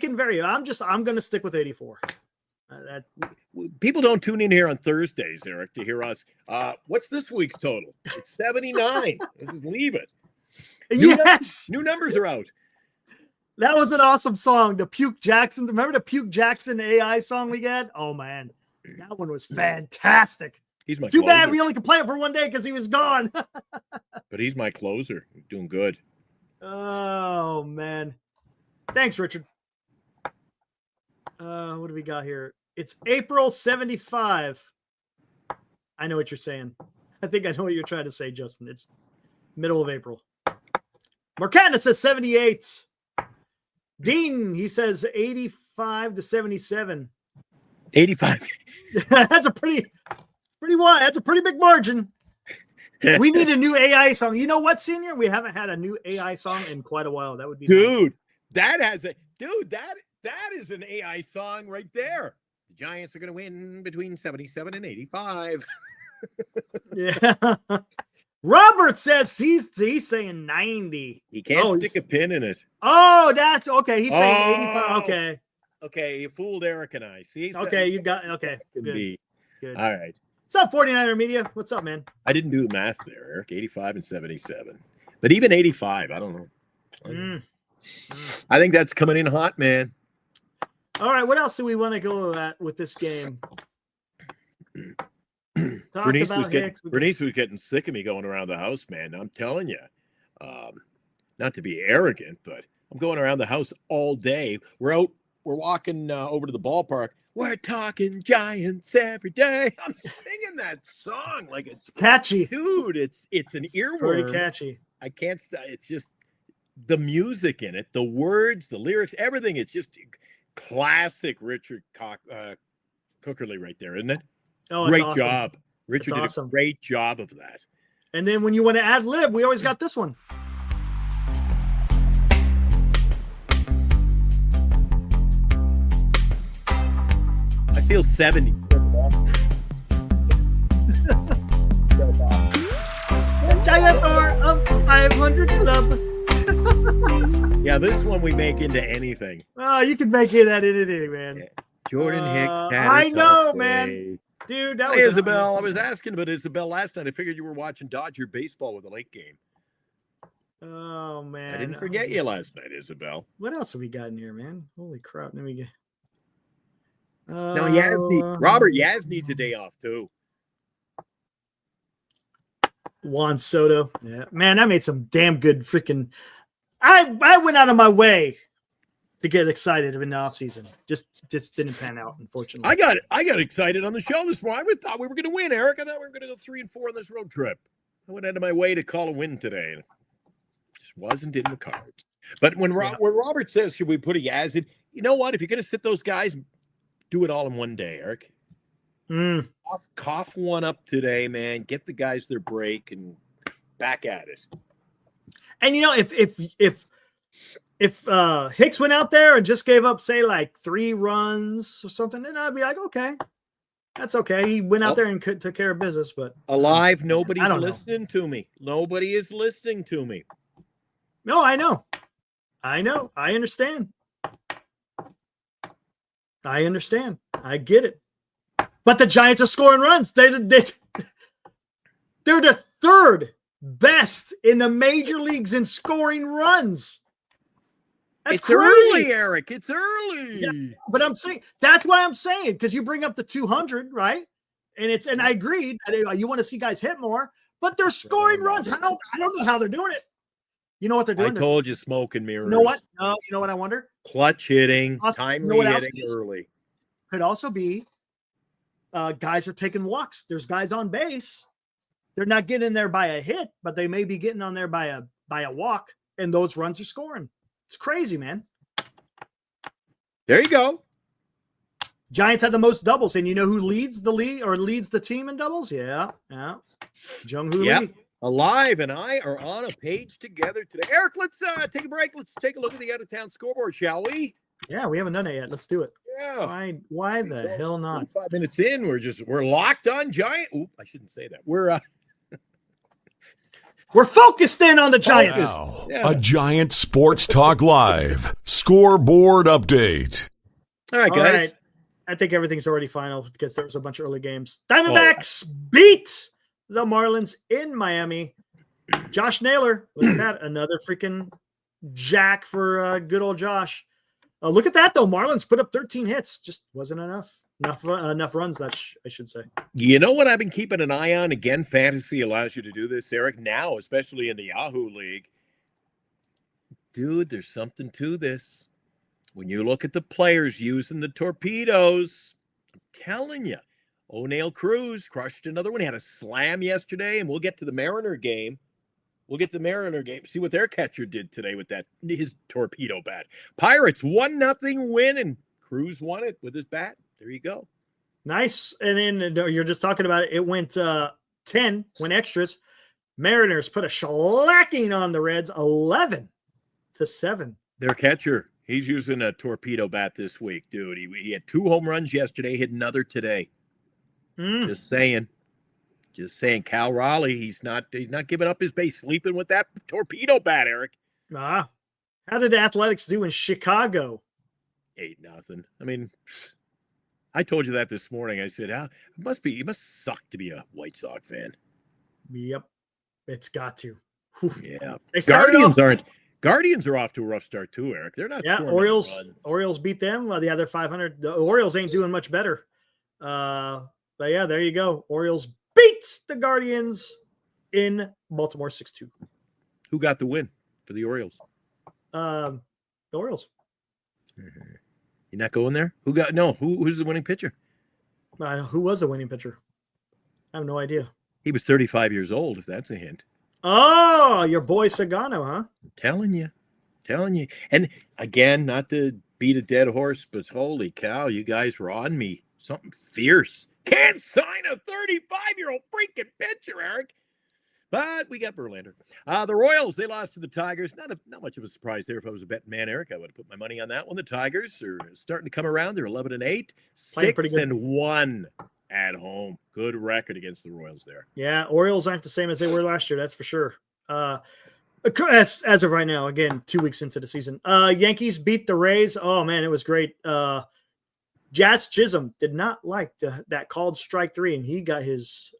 can vary. I'm gonna stick with 84. People don't tune in here on Thursdays, Eric, to hear us. What's this week's total? It's 79. Just leave it. Yes. New numbers are out. That was an awesome song. The Puke Jackson. Remember the Puke Jackson AI song we got? Oh man, that one was fantastic. He's my Too closer. bad we only could play it for one day because he was gone. But he's my closer. He's doing good. Oh man. Thanks, Richard. What do we got here? It's April 75. I know what you're saying. I think I know what you're trying to say, Justin. It's middle of April. Marcana says 78. Dean, he says 85 to 77. 85. That's a pretty wide. That's a pretty big margin. We need a new AI song. You know what, Senior? We haven't had a new AI song in quite a while. That would be dude. Nice. That is an AI song right there. The Giants are going to win between 77 and 85. Yeah. Robert says he's saying 90. He can't stick a pin in it. Oh, that's okay. He's saying 85. Okay. Okay, you fooled Eric and I. See? Okay, you got okay. Good. Good. All right. What's up, 49er Media? What's up, man? I didn't do the math there, Eric. 85 and 77. But even 85, I don't know. I think that's coming in hot, man. All right, what else do we want to go at with this game? Bernice was getting sick of me going around the house, man. I'm telling you, not to be arrogant, but I'm going around the house all day. We're walking over to the ballpark. We're talking Giants every day. I'm singing that song like it's catchy, dude. It's an earworm. Pretty catchy. I can't stop. It's just the music in it, the words, the lyrics, everything. It's just classic Richard Cookerly right there, isn't it? Oh, great awesome. job. Richard did a great job of that. And then when you want to ad lib, we always got this one. I feel 70. Giants are a 500 club. Yeah, this one we make into anything. Oh, you can make it at anything, man. Yeah. Jordan Hicks. I know, man. Dude, that was Isabel. I was asking about Isabel last night. I figured you were watching Dodger baseball with a late game. Oh man, I didn't forget you last night, Isabel. What else have we got in here, man? Holy crap! Let me get. Now Robert Yaz needs a day off too. Juan Soto, yeah, man, I made some damn good freaking. I went out of my way to get excited in the offseason. Just didn't pan out, unfortunately. I got excited on the show this morning. I thought we were going to win, Eric. I thought we were going to go 3-4 on this road trip. I went out of my way to call a win today. It just wasn't in the cards. But when Robert says, should we put a Yaz in? You know what? If you're going to sit those guys, do it all in one day, Eric. Cough one up today, man. Get the guys their break and back at it. And you know, if Hicks went out there and just gave up, say, like 3 runs or something, then I'd be like, okay, that's okay. He went out there and took care of business. But alive, nobody's listening to me. Nobody is listening to me. No, I know. I understand. I get it. But the Giants are scoring runs. They're the third best in the major leagues in scoring runs. That's it's crazy. Early, Eric. It's early. Yeah, but I'm saying that's why I'm saying, because you bring up the 200, right? And I agreed. You want to see guys hit more, but they're scoring runs. I don't know how they're doing it. You know what they're doing? I told you, smoke and mirrors. You know what? You know what I wonder? Clutch hitting, timely hitting early. Could also be guys are taking walks. There's guys on base. They're not getting there by a hit, but they may be getting on there by a walk, and those runs are scoring. It's crazy, man. There you go. Giants had the most doubles, and you know who leads the team in doubles? Yeah. Jung-Hoo Lee. Alive and I are on a page together today. Eric, let's take a break. Let's take a look at the out-of-town scoreboard, shall we? Yeah, we haven't done it yet. Let's do it. Yeah. Why the hell not? 5 minutes in, we're locked on Giant. Oop, I shouldn't say that. We're focused in on the Giants. Now, Yeah. a Giant Sports Talk Live scoreboard update. all right, guys. All right. I think everything's already final because there was a bunch of early games. Diamondbacks beat the Marlins in Miami. Josh Naylor, look at that. Another freaking jack for good old Josh. Look at that, though. Marlins put up 13 hits. Just wasn't enough. Enough runs, I should say. You know what I've been keeping an eye on? Again, fantasy allows you to do this, Eric, now, especially in the Yahoo League. Dude, there's something to this. When you look at the players using the torpedoes, I'm telling you, O'Neal Cruz crushed another one. He had a slam yesterday, and we'll get to the Mariner game. See what their catcher did today with his torpedo bat. Pirates 1-0 win, and Cruz won it with his bat. There you go. Nice. And then you're just talking about it. It went 10, went extras. Mariners put a shellacking on the Reds, 11-7. Their catcher, he's using a torpedo bat this week, dude. He had 2 home runs yesterday, hit another today. Just saying. Cal Raleigh, he's not giving up his base, sleeping with that torpedo bat, Eric. How did the Athletics do in Chicago? 8-0. I mean, I told you that this morning. I said, it must suck to be a White Sox fan. Yep. It's got to. Yeah. Guardians are off to a rough start too, Eric. They're not. Yeah, Orioles beat them. The other 500. The Orioles ain't doing much better. But yeah, there you go. Orioles beat the Guardians in Baltimore 6-2. Who got the win for the Orioles? The Orioles. You're not going there? Who's the winning pitcher? Who was the winning pitcher? I have no idea. He was 35 years old, if that's a hint. Oh, your boy Sagano, huh? I'm telling you. And again, not to beat a dead horse, but holy cow, you guys were on me. Something fierce. Can't sign a 35-year-old freaking pitcher, Eric. But we got Verlander. The Royals, they lost to the Tigers. Not much of a surprise there. If I was a betting man, Eric, I would have put my money on that one. The Tigers are starting to come around. They're 11-8, 6-1 at home. Good record against the Royals there. Yeah, Orioles aren't the same as they were last year. That's for sure. As of right now, again, 2 weeks into the season. Yankees beat the Rays. Oh man, it was great. Jazz Chisholm did not like that called strike 3, and he got his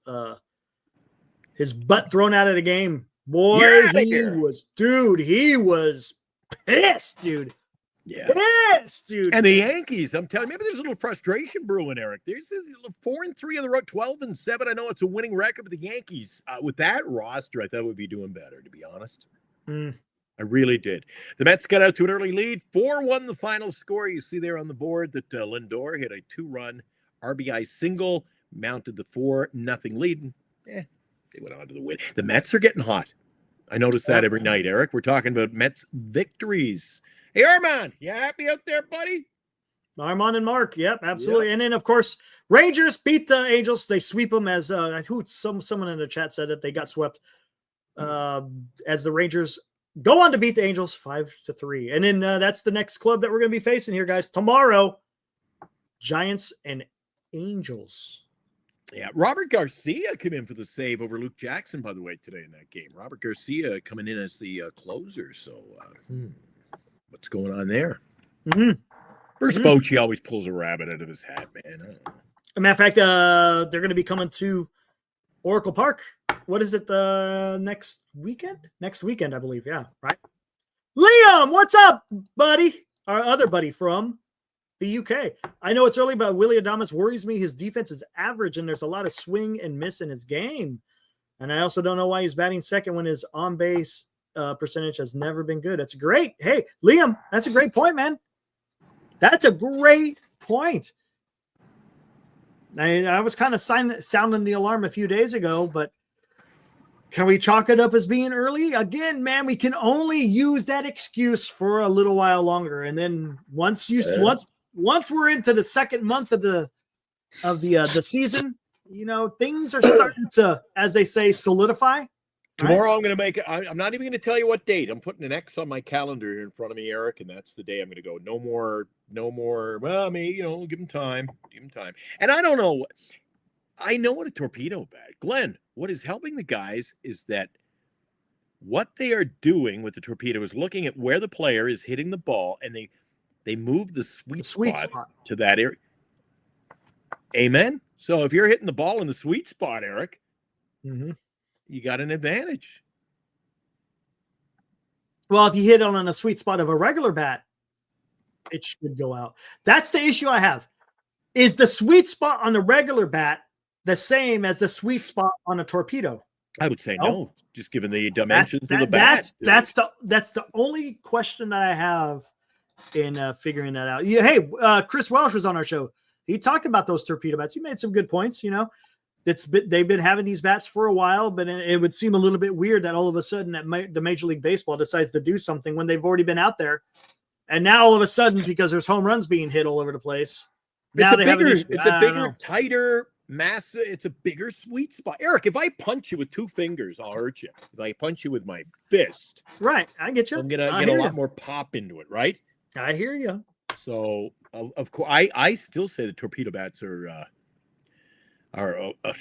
butt thrown out of the game. Boy, he was pissed, dude. Yeah. Pissed, dude. And the Yankees, I'm telling you, maybe there's a little frustration brewing, Eric. There's 4-3 on the road, 12-7. I know it's a winning record, but the Yankees, with that roster, I thought would be doing better, to be honest. I really did. The Mets got out to an early lead, 4-1 the final score. You see there on the board that Lindor hit a 2-run RBI single, mounted the 4-0 lead. And, they went on to the win. The Mets are getting hot. I notice that every night, Eric. We're talking about Mets victories. Hey, Armand, you happy out there, buddy? Armand and Mark. Yep, absolutely. Yep. And then, of course, Rangers beat the Angels. They sweep them as someone in the chat said that they got swept as the Rangers go on to beat the Angels 5-3. And then that's the next club that we're going to be facing here, guys. Tomorrow, Giants and Angels. Yeah, Robert Garcia came in for the save over Luke Jackson, by the way, today in that game. Robert Garcia coming in as the closer. So what's going on there? Bruce Bochy always pulls a rabbit out of his hat, man. As a matter of fact, they're going to be coming to Oracle Park. What is it, next weekend? Next weekend, I believe. Yeah, right. Liam, what's up, buddy? Our other buddy from the UK. I know it's early, but Willie Adames worries me. His defense is average, and there's a lot of swing and miss in his game. And I also don't know why he's batting second when his on-base percentage has never been good. That's great. Hey, Liam, that's a great point, man. That's a great point. I was kind of sounding the alarm a few days ago, but can we chalk it up as being early? Again, man, we can only use that excuse for a little while longer. And then once we're into the second month of the season, things are starting to, as they say, solidify. Tomorrow I'm going to make it. I'm not even going to tell you what date. I'm putting an X on my calendar here in front of me, Eric, and that's the day I'm going to go. No more. Well, I mean, give him time. And I don't know. I know what a torpedo bat. Glenn, what is helping the guys is that what they are doing with the torpedo is looking at where the player is hitting the ball, and they move the sweet spot to that area. Amen. So if you're hitting the ball in the sweet spot, Eric, you got an advantage. Well, if you hit on a sweet spot of a regular bat, it should go out. That's the issue I have. Is the sweet spot on the regular bat the same as the sweet spot on a torpedo? I would say no, just given the dimensions of the bat. That's the only question that I have in figuring that out. Yeah, hey, Chris Welsh was on our show. He talked about those torpedo bats. He made some good points. They've been having these bats for a while, but it would seem a little bit weird that all of a sudden the Major League Baseball decides to do something when they've already been out there, and now all of a sudden, because there's home runs being hit all over the place, it's a bigger, tighter mass. It's a bigger sweet spot. Eric, if I punch you with two fingers, I'll hurt you. If I punch you with my fist, right? I get you. I'm gonna get a lot more pop into it, right? I hear you. So of course, I still say the torpedo bats are a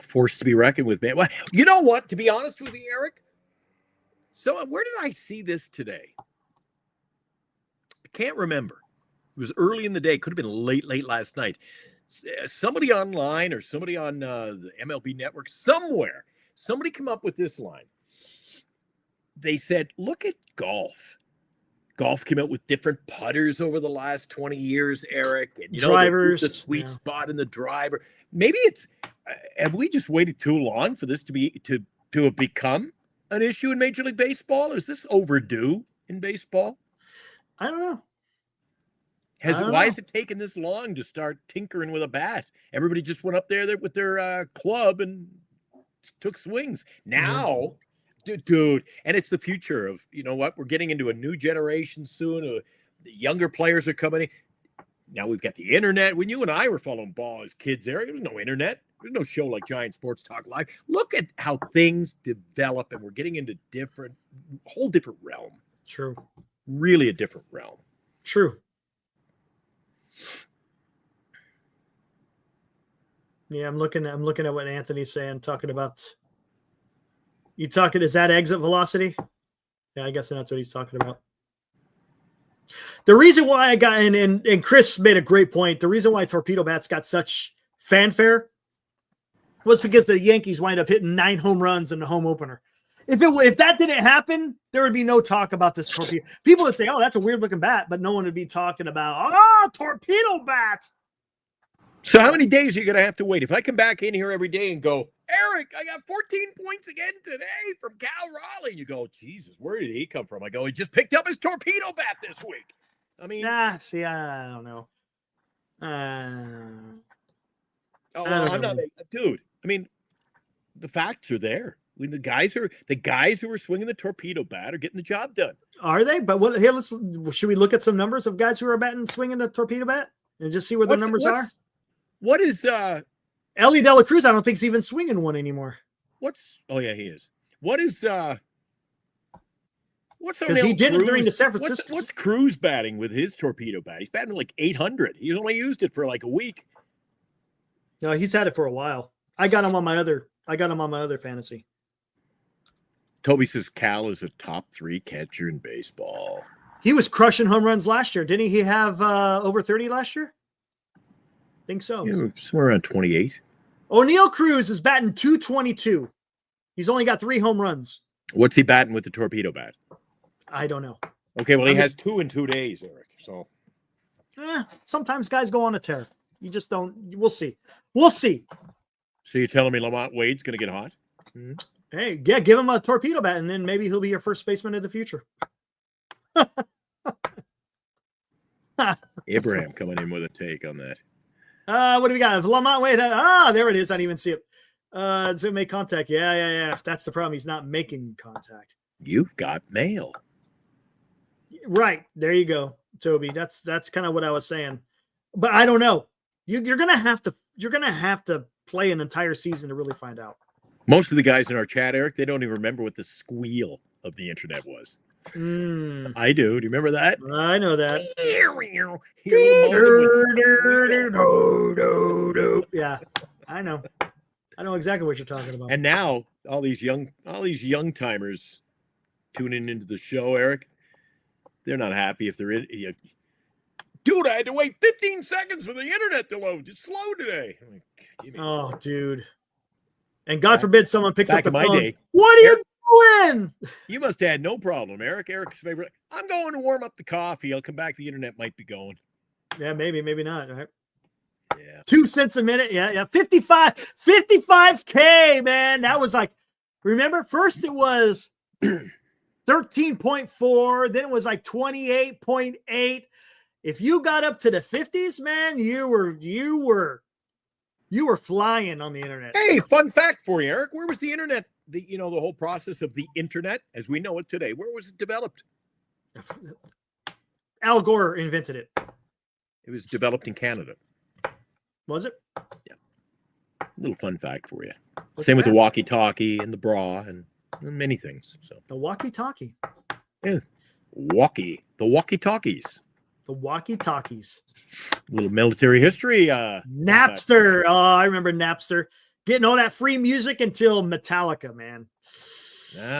force to be reckoned with, man. Well, you know what? To be honest with you, Eric, so where did I see this today? I can't remember. It was early in the day. Could have been late last night. Somebody online or somebody on the MLB network somewhere, somebody come up with this line. They said, look at golf. Golf came out with different putters over the last 20 years, Eric. And drivers, the sweet spot in the driver. Maybe have we just waited too long for this to have become an issue in Major League Baseball? Is this overdue in baseball? I don't know. Why is it taking this long to start tinkering with a bat? Everybody just went up there with their club and took swings. Now, dude, and it's the future of, we're getting into a new generation soon. The younger players are coming in. Now we've got the internet. When you and I were following ball as kids, there was no internet. There's no show like Giant Sports Talk Live. Look at how things develop, and we're getting into whole different realm. True. Really a different realm. True. Yeah, I'm looking at what Anthony's saying, talking about. Is that exit velocity? Yeah, I guess that's what he's talking about. The reason why I got and Chris made a great point. The reason why torpedo bats got such fanfare was because the Yankees wind up hitting 9 home runs in the home opener. If that didn't happen, there would be no talk about this torpedo. People would say, "Oh, that's a weird looking bat," but no one would be talking about, torpedo bat. So how many days are you going to have to wait? If I come back in here every day and go, Eric, I got 14 points again today from Cal Raleigh. You go, Jesus, where did he come from? I go, he just picked up his torpedo bat this week. I mean, I don't know. I'm not, dude. I mean, the facts are there. When the guys who are swinging the torpedo bat are getting the job done. Are they? But should we look at some numbers of guys who are swinging the torpedo bat and just see where the numbers are? What is Ellie De La Cruz? I don't think he's even swinging one anymore. Oh yeah, he is. What is what's because he did it during the San Francisco. What's Cruz batting with his torpedo bat? He's batting like 800. He's only used it for like a week. No, he's had it for a while. I got him on my other fantasy. Toby says Cal is a top 3 catcher in baseball. He was crushing home runs last year. Didn't he have over 30 last year? Think so. Yeah, somewhere around 28. O'Neal Cruz is batting .222. He's only got 3 home runs. What's he batting with the torpedo bat? I don't know. Okay, well, he has 2 in 2 days, Eric. So sometimes guys go on a tear. You just don't. We'll see. We'll see. So you're telling me Lamont Wade's going to get hot? Mm-hmm. Hey, yeah, give him a torpedo bat, and then maybe he'll be your first baseman of the future. Abraham coming in with a take on that. What do we got? Lamont Wade. There it is. I didn't even see it. Does it make contact? Yeah. That's the problem. He's not making contact. You've got mail. Right. There you go, Toby. That's kind of what I was saying. But I don't know. You're gonna have to play an entire season to really find out. Most of the guys in our chat, Eric, they don't even remember what the squeal of the internet was. I do. Do you remember that? I know that. Yeah, I know. I know exactly what you're talking about. And now all these young timers tuning into the show, Eric, they're not happy if they're in. Dude, I had to wait 15 seconds for the internet to load. It's slow today. I'm like, oh, dude. And God forbid someone picks up the phone. Day, what are you doing? You must have had no problem, Eric. Eric's favorite. I'm going to warm up the coffee. I'll come back. The internet might be going. Yeah, maybe not. Right? Yeah. 2 cents a minute. Yeah. 55K, man. That was like, remember, first it was 13.4, then it was like 28.8. If you got up to the 50s, man, you were flying on the internet. Hey, fun fact for you, Eric. Where was the internet? The whole process of the internet as we know it today. Where was it developed? Al Gore invented it. It was developed in Canada. Was it? Yeah. Little fun fact for you. Same with the walkie-talkie and the bra and many things. So the walkie-talkie. Yeah. The walkie-talkies. The walkie-talkies. A little military history. Napster. Oh, I remember Napster. Getting all that free music until Metallica, man.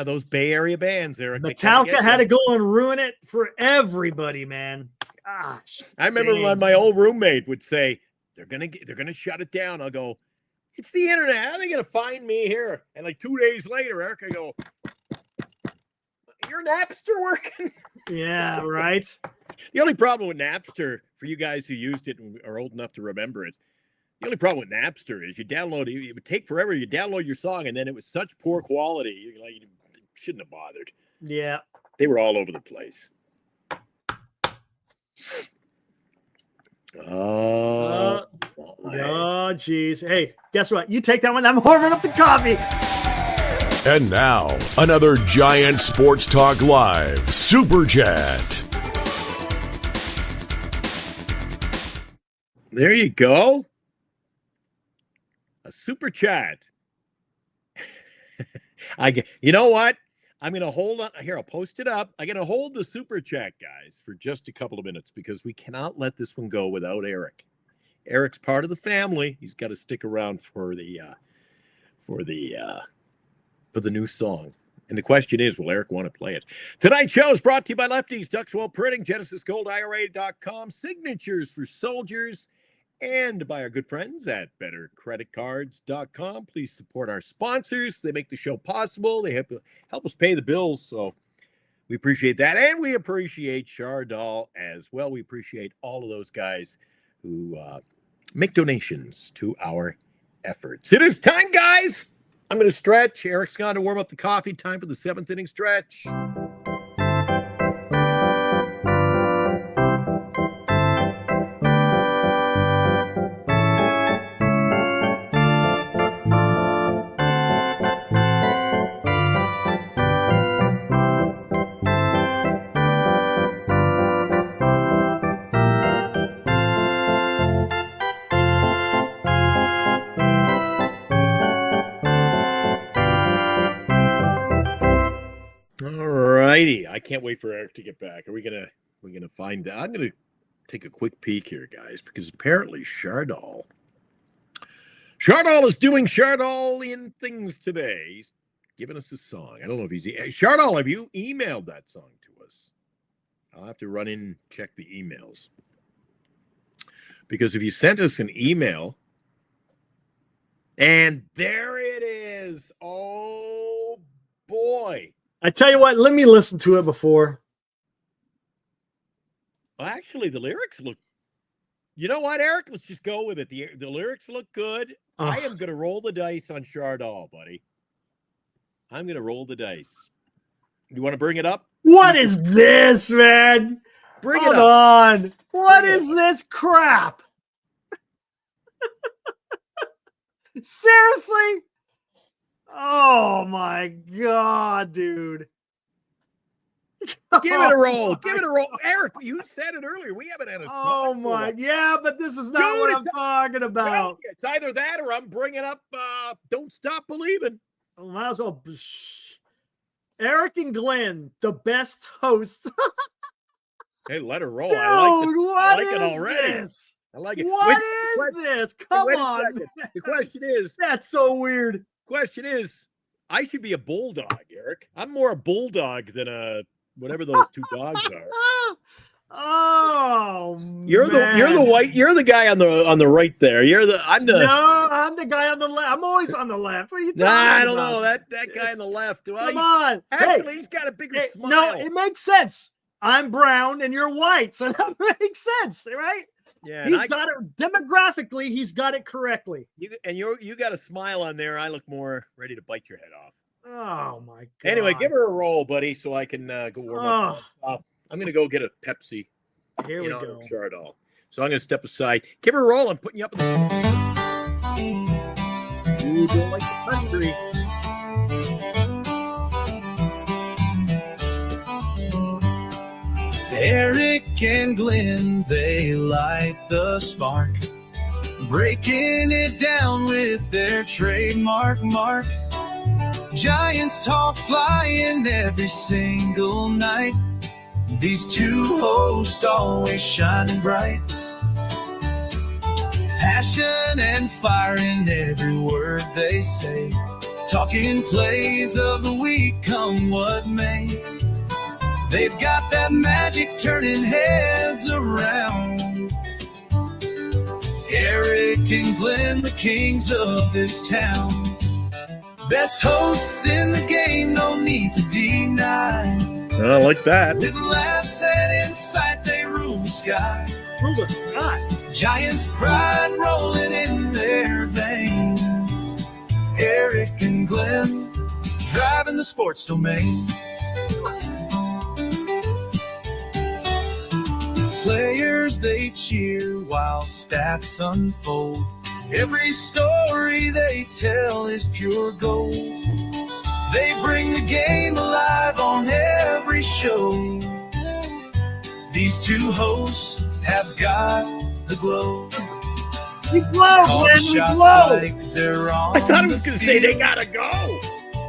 Those Bay Area bands, Eric. Metallica had to go and ruin it for everybody, man. Gosh. I remember when my old roommate would say, they're gonna shut it down. I'll go, it's the internet. How are they gonna find me here? And like 2 days later, Eric, I go, your Napster working? Yeah, right. The only problem with Napster, for you guys who used it and are old enough to remember it, the only problem with Napster is it would take forever. You download your song, and then it was such poor quality. You shouldn't have bothered. Yeah. They were all over the place. Oh, geez. Hey, guess what? You take that one. I'm warming up the coffee. And now, another Giant Sports Talk Live Super Chat. There you go. A super chat. You know what? I'm going to hold on. Here, I'll post it up. I'm going to hold the super chat, guys, for just a couple of minutes because we cannot let this one go without Eric. Eric's part of the family. He's got to stick around for the new song. And the question is, will Eric want to play it? Tonight's show is brought to you by Lefties, Duxwell Printing, GenesisGoldIRA.com, Signatures for Soldiers, and by our good friends at BetterCreditCards.com. Please support our sponsors. They make the show possible. They help us pay the bills, so we appreciate that. And we appreciate Chardal as well. We appreciate all of those guys who make donations to our efforts. It is time, guys. I'm going to stretch. Eric's gone to warm up the coffee. Time for the 7th inning stretch. Alrighty, I can't wait for Eric to get back. We're gonna find out. I'm gonna take a quick peek here, guys, because apparently Chardal is doing Chardalian things today. He's giving us a song. I don't know if he's Chardal. Have you emailed that song to us? I'll have to run in and check the emails because if you sent us an email, and there it is. Oh boy. I tell you what, let me listen to it before. Well, actually, the lyrics look. You know what, Eric? Let's just go with it. The lyrics look good. I am going to roll the dice on Chardal, buddy. I'm going to roll the dice. You want to bring it up? What is this, man? Hold on. What is this crap? Seriously? Oh my God, dude. Give it a roll. Give it a roll. Eric, you said it earlier. We haven't had a song. Oh my, yeah, but this is not what I'm talking about. It's either that or I'm bringing up Don't Stop Believing. Might as well. Eric and Glenn, the best hosts. Hey, let her roll. Dude, I like it is already. this? I like it. What is this? Come wait a on. second. The question is, That's so weird. I should be a bulldog, Eric. I'm more a bulldog than a whatever those two dogs are. Oh, You're the white. You're the guy on the right there. I'm the. No, I'm the guy on the left. I'm always on the left. What are you talking about? I don't know that guy on the left. Well, Come on. Actually, he's got a bigger smile. No, it makes sense. I'm brown and you're white, so that makes sense, right? Yeah, he's got it demographically. He's got it correctly. You got a smile on there. I look more ready to bite your head off. Oh my god. Anyway, give her a roll, buddy, so I can go warm up. I'm gonna go get a Pepsi. Here we go. Sure at all. So I'm gonna step aside. Give her a roll. I'm putting you up in the. You don't like the country. Eric and Glenn, they light the spark, breaking it down with their trademark mark. Giants talk flying every single night. These two hosts always shining bright. Passion and fire in every word they say. Talking plays of the week, come what may. They've got that magic turning heads around. Eric and Glenn, the kings of this town. Best hosts in the game, no need to deny. I like that. With laughs and insight, they rule the sky. Rule the sky. Giants' pride rolling in their veins. Eric and Glenn, driving the sports domain. Players, they cheer while stats unfold. Every story they tell is pure gold. They bring the game alive on every show. These two hosts have got the glow. We glow, Glenn, we glow. Like they're on I thought it was going to say field. they gotta go.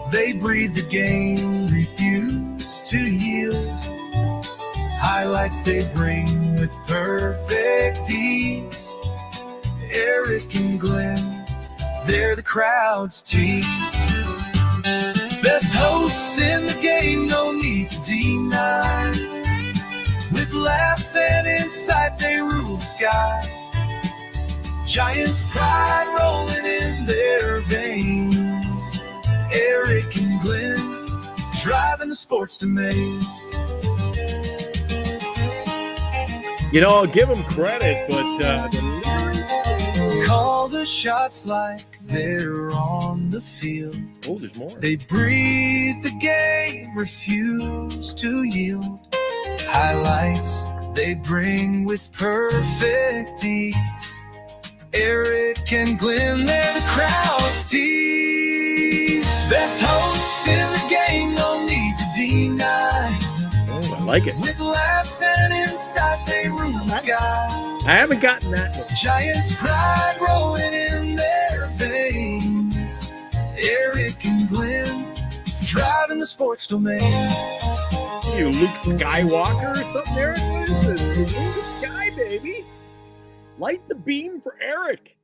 They breathe the game, refuse to yield. Highlights they bring with perfect ease. Eric and Glenn, they're the crowd's tease. Best hosts in the game, no need to deny. With laughs and insight, they rule the sky. Giants' pride rolling in their veins. Eric and Glenn, driving the sports domain. You know, I'll give them credit, but Call the shots like they're on the field. oh, there's more. They breathe the game, refuse to yield. Highlights they bring with perfect ease. Eric and Glenn, they're the crowd's tease. Best hosts in the game, no need to deny. Oh, I like it. With laughs and insight, they rule the sky. I haven't gotten that one. Giants' pride rolling in their veins. Eric and Glenn, driving the sports domain. You Luke Skywalker or something, Eric? What is this? You're the sky, baby. Light the beam for Eric.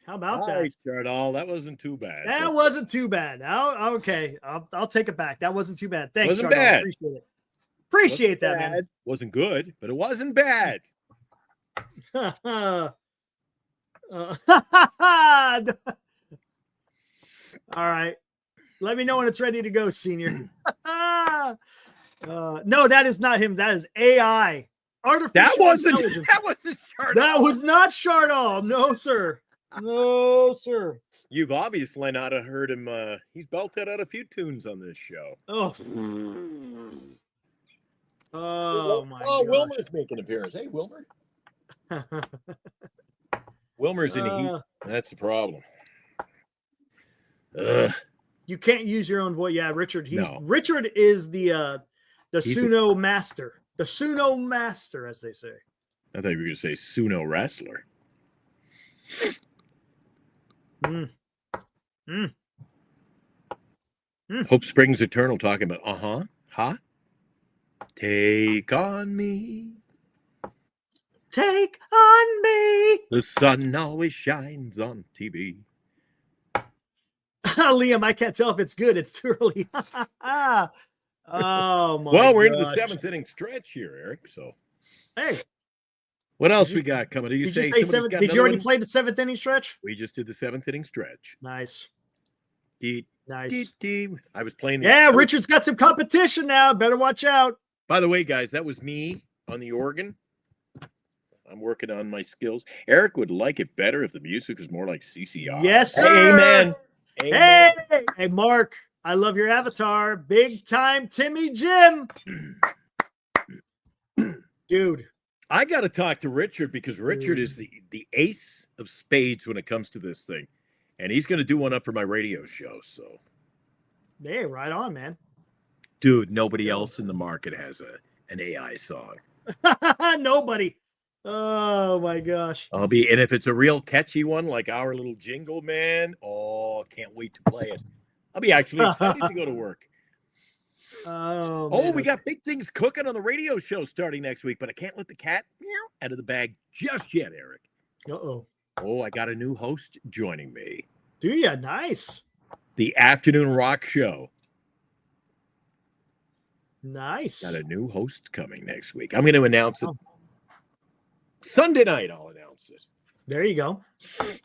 How about All that? right, Chardall, that wasn't too bad. That wasn't too bad. Okay, I'll take it back. That wasn't too bad. Thanks, Wasn't Chardon. bad. Appreciate it. Appreciate that, bad. man. Wasn't good, but it wasn't bad. All right. Let me know when it's ready to go, senior. No, that is not him. That is AI. Artificial That wasn't Chardall. That was not Chardon. No, sir. No, sir. You've obviously not heard him. He's belted out a few tunes on this show. Oh. Oh my Oh, gosh. Wilmer's making an appearance. Hey, Wilmer. Wilmer's in the heat. That's the problem. You can't use your own voice. Yeah, Richard. No. Richard is the He's Suno master. The Suno master, as they say. I thought you were going to say Suno wrestler. Hope Springs Eternal talking about, huh? Take on me. Take on me. The sun always shines on TV. Liam, I can't tell if it's good. It's too early. Oh, my Well, we're into the gosh. 7th inning stretch here, Eric. So, Hey, what else we got coming? did you say seven? Did you already play the 7th inning stretch? We just did the 7th inning stretch. Nice. Nice. I was playing Richard's got some competition now. Better watch out. By the way, guys, that was me on the organ. I'm working on my skills. Eric would like it better if the music was more like CCR. Yes, sir. Hey, amen. Hey, Mark. I love your avatar. Big time Timmy Jim. Dude. I got to talk to Richard because Richard is the ace of spades when it comes to this thing. And he's going to do one up for my radio show. So, hey, right on, man. Dude, nobody else in the market has an AI song. Nobody. Oh my gosh. And if it's a real catchy one like our little jingle, man, can't wait to play it. I'll be actually excited to go to work. We got big things cooking on the radio show starting next week, but I can't let the cat out of the bag just yet, Eric. Oh, I got a new host joining me. Do ya? Nice. The Afternoon Rock Show. Nice. Got a new host coming next week. I'm going to announce it. Sunday night, I'll announce it. There you go.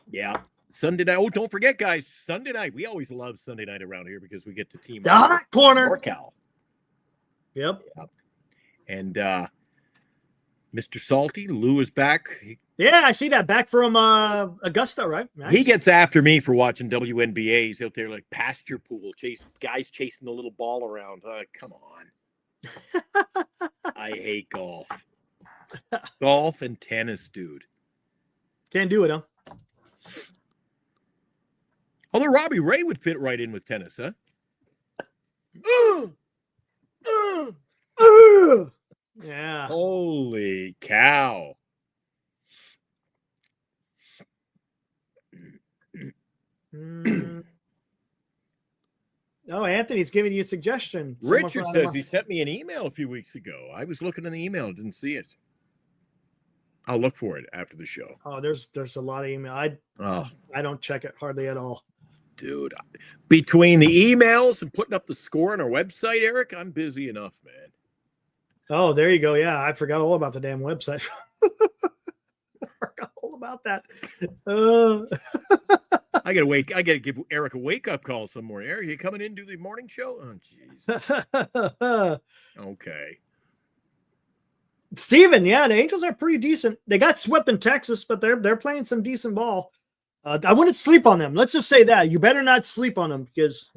Yeah. Sunday night. Oh, don't forget, guys. Sunday night. We always love Sunday night around here because we get to team the hot corner. NorCal. Yep. And Mr. Salty, Lou is back. Yeah, I see that. Back from Augusta, right? Nice. He gets after me for watching WNBA. He's out there like pasture pool, guys chasing the little ball around. Come on. I hate golf. Golf and tennis, dude. Can't do it, huh? Although Robbie Ray would fit right in with tennis, huh? Yeah. Holy cow. Oh, Anthony's giving you a suggestion. Richard says he sent me an email a few weeks ago. I was looking in the email, didn't see it. I'll look for it after the show. Oh, there's a lot of email. I don't check it hardly at all. Dude, between the emails and putting up the score on our website, Eric, I'm busy enough, man. Oh, there you go. Yeah, I forgot all about the damn website. I forgot all about that. I gotta give Eric a wake-up call some morning. Eric, you coming in to do the morning show? Oh, Jesus. Okay. Steven, yeah, the Angels are pretty decent. They got swept in Texas, but they're playing some decent ball. I wouldn't sleep on them. Let's just say that. You better not sleep on them because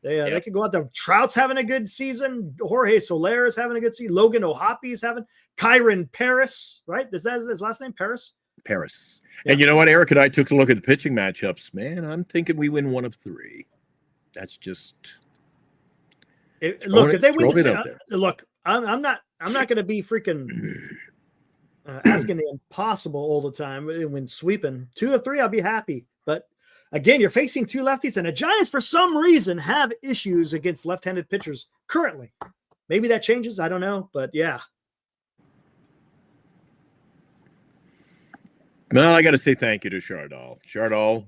they could go out there. Trout's having a good season. Jorge Soler is having a good season. Logan O'Hoppy's having. Kyron Paris, right? Is that his last name? Paris? Paris. Yeah. And you know what? Eric and I took a look at the pitching matchups. Man, I'm thinking we win one of three. That's just if they win look, I'm not going to be freaking asking the impossible all the time when sweeping 2 of 3. I'll be happy. But again, you're facing 2 lefties, and the Giants, for some reason, have issues against left-handed pitchers currently. Maybe that changes. I don't know. But yeah. Well, I got to say thank you to Chardal. Chardal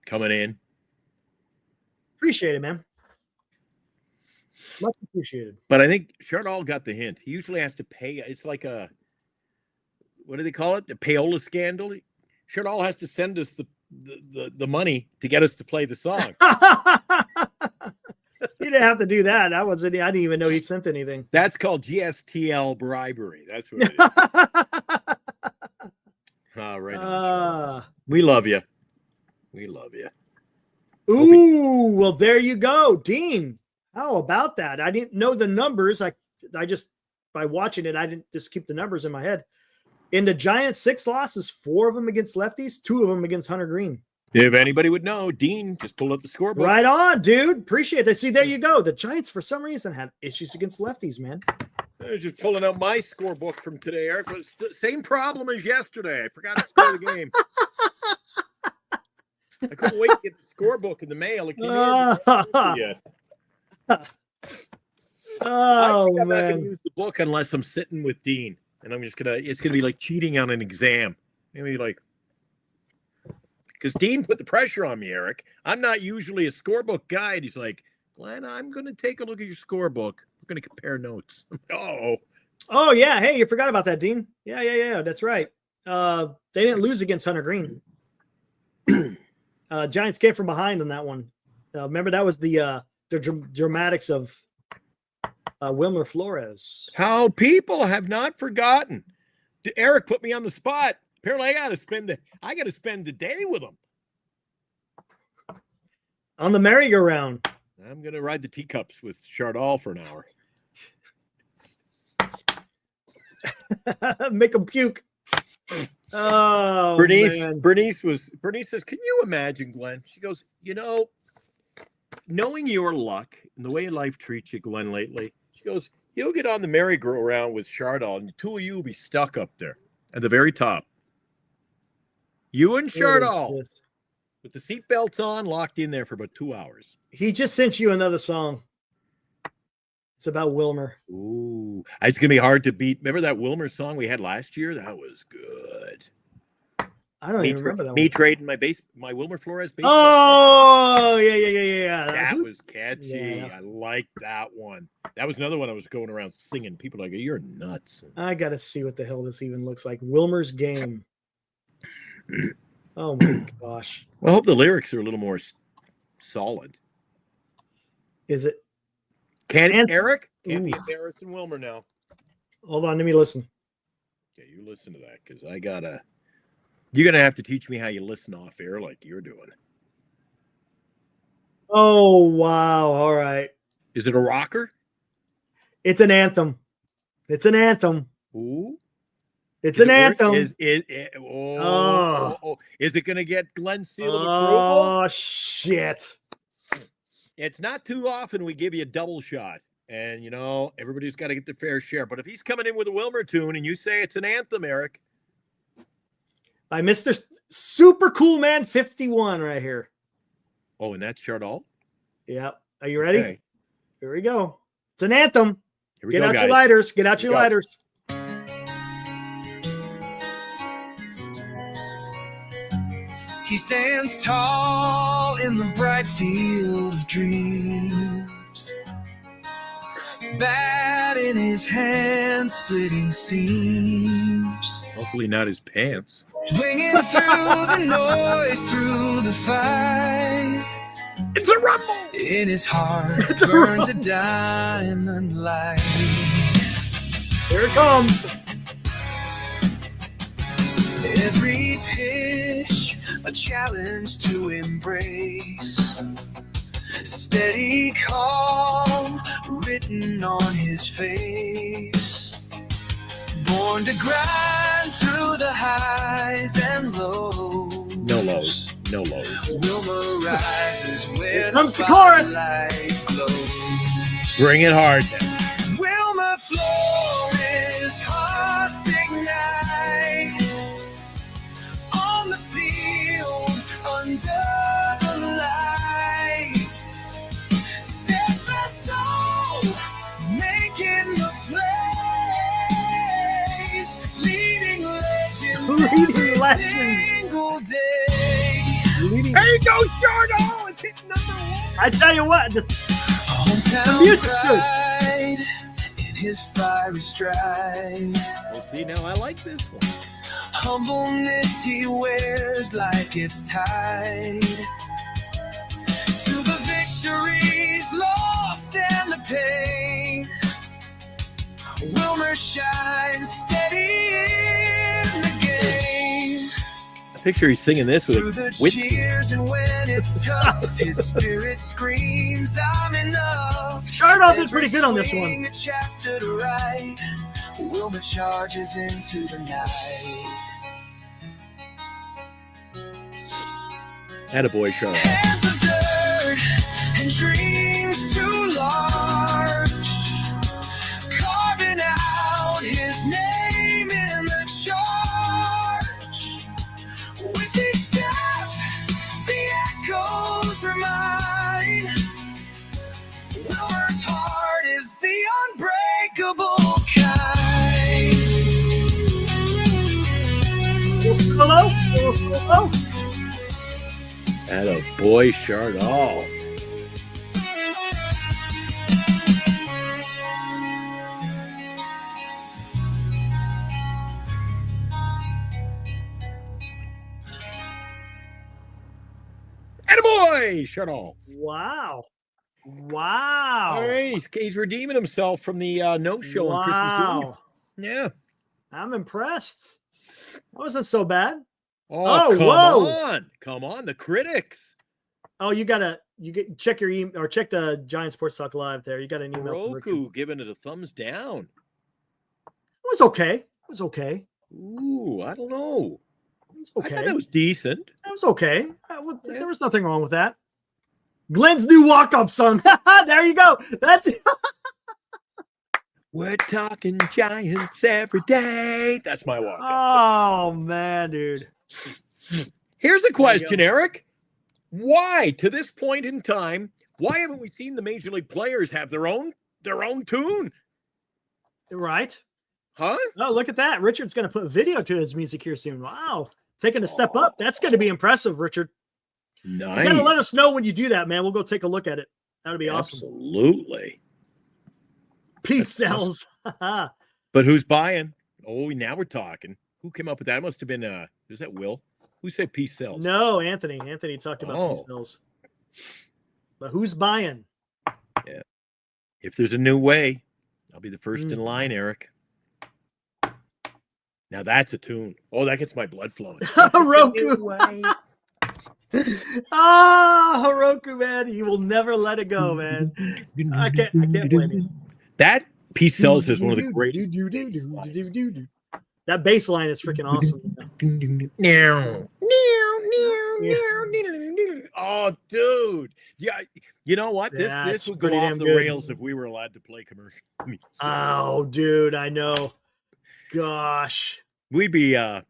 coming in. Appreciate it, man. Much appreciated. But I think Chardal got the hint. He usually has to pay. It's like what do they call it? The payola scandal. Chardal has to send us the money to get us to play the song. He didn't have to do that. I didn't even know he sent anything. That's called GSTL bribery. That's what it is. Right. We love you. We love you. Ooh, well, there you go, Dean. How about that? I didn't know the numbers. I just, by watching it, I didn't just keep the numbers in my head. In the Giants, 6 losses, 4 of them against lefties, 2 of them against Hunter Green. If anybody would know, Dean, just pull up the scoreboard. Right on, dude. Appreciate it. See, there you go. The Giants, for some reason, have issues against lefties, man. I was just pulling out my scorebook from today, Eric. It was the same problem as yesterday. I forgot to score the game. I couldn't wait to get the scorebook in the mail. It came in. Oh, I'm not going to man. use the book unless I'm sitting with Dean, and I'm just it's going to be like cheating on an exam. Maybe like, because Dean put the pressure on me, Eric. I'm not usually a scorebook guy. And he's like, Glenn, I'm going to take a look at your scorebook. We're going to compare notes. Oh, yeah. Hey, you forgot about that, Dean. Yeah. That's right. They didn't lose against Hunter Green. Giants came from behind on that one. Remember, that was the dramatics of Wilmer Flores. How people have not forgotten. Eric put me on the spot. Apparently, I got to spend the day with him On the merry-go-round. I'm going to ride the teacups with Chardal for an hour. Make him puke. Oh, Bernice man. says, "Can you imagine, Glenn?" She goes, knowing your luck and the way life treats you, Glenn, lately, she goes, you'll get on the merry-go-round with Chardal, and the two of you will be stuck up there at the very top. You and Chardal with the seatbelts on, locked in there for about 2 hours. He just sent you another song. It's about Wilmer. Ooh, it's gonna be hard to beat. Remember that Wilmer song we had last year? That was good. I don't even remember that Me one. trading my Wilmer Flores baseball. Oh, yeah. That was catchy. Yeah. I liked that one. That was another one I was going around singing. People were like, you're nuts. I got to see what the hell this even looks like. Wilmer's Game. Oh, my gosh. Well, I hope the lyrics are a little more solid. Is it? Eric? Can't be Ooh. embarrassing Wilmer now. Hold on. Let me listen. Okay, you listen to that because you're going to have to teach me how you listen off air like you're doing. Oh, wow. All right. Is it a rocker? It's an anthem. It's an anthem. Ooh. It's an anthem. Is it going to get Glenn's seal of approval? Oh, shit. It's not too often we give you a double shot. And, everybody's got to get their fair share. But if he's coming in with a Wilmer tune and you say it's an anthem, Eric. By Mr. Super Cool Man 51 right here. Oh, and that's Chardal? Yeah. Are you ready? Okay. Here we go. It's an anthem. Here we Get go, out guys. your lighters. Get out your Here we go. lighters. He stands tall in the bright field of dreams, bat in his hand, splitting seams, Hopefully not his pants. swinging through the noise, through the fight. It's a rumble! In his heart burns a diamond light. Here it comes. Every pitch a challenge to embrace, steady calm written on his face, born to grind through the highs and lows. No lows. Wilmer rises where comes the the chorus. spotlight glows. Bring it hard. Wilmer Flores, hearts ignite on the field under the lights. Steadfast soul, making the plays, leading legends Leading every legends. single day. There he goes, Chardal! It's hitting number 1. I tell you what. Hometown The music's good. pride in his fiery stride. Well, see, now I like this one. Humbleness he wears like it's tied to the victories lost and the pain. Wilmer shines steady in the game. I picture he's singing this with Through a the whiskey. cheers and when it's tough, his spirit screams, I'm enough. Chardal did pretty good on this Every one. swing a chapter to write. Wilmer charges into the night. Attaboy, Chardal. Hands of dirt and dreams too large, carving out his name in the charge. With each step, the echoes remind Wilmer Oh, And a boy Chardall. And a boy Chardall. wow. All Wow. right, he's redeeming himself from the no-show on Christmas Eve. Wow. Yeah. I'm impressed. That wasn't so bad. Oh, come whoa. on. Come on, the critics. Oh, you check your email or check the Giant Sports Talk Live there. You got an email from Richard. Roku giving it a thumbs down. It was okay. It was okay. Ooh, I don't know. It was I okay. thought that was decent. It was okay. There was nothing wrong with that. Glenn's new walk-up song. There you go. That's it. We're talking Giants every day. That's my walk-up. Oh, man, dude. Here's a question, Eric. Why, to this point in time, why haven't we seen the Major League players have their own tune? Right. Huh? Oh, look at that. Richard's going to put video to his music here soon. Wow. Taking a step up. That's going to be impressive, Richard. Nice. You got to let us know when you do that, man. We'll go take a look at it. That would be awesome. Absolutely. Peace sells. But who's buying? Oh, now we're talking. Who came up with that? It must have been, is that Will? Who said peace sells? No, Anthony. Anthony talked about peace sells. But who's buying? Yeah. If there's a new way, I'll be the first in line, Eric. Now that's a tune. Oh, that gets my blood flowing. Heroku. Heroku, man. He will never let it go, man. I can't blame you. That peace sells is one of the greatest. That bass line is freaking awesome. Oh, dude. Yeah. You know what? This would go off the rails if we were allowed to play commercial music. Oh, dude, I know. Gosh. We'd be you want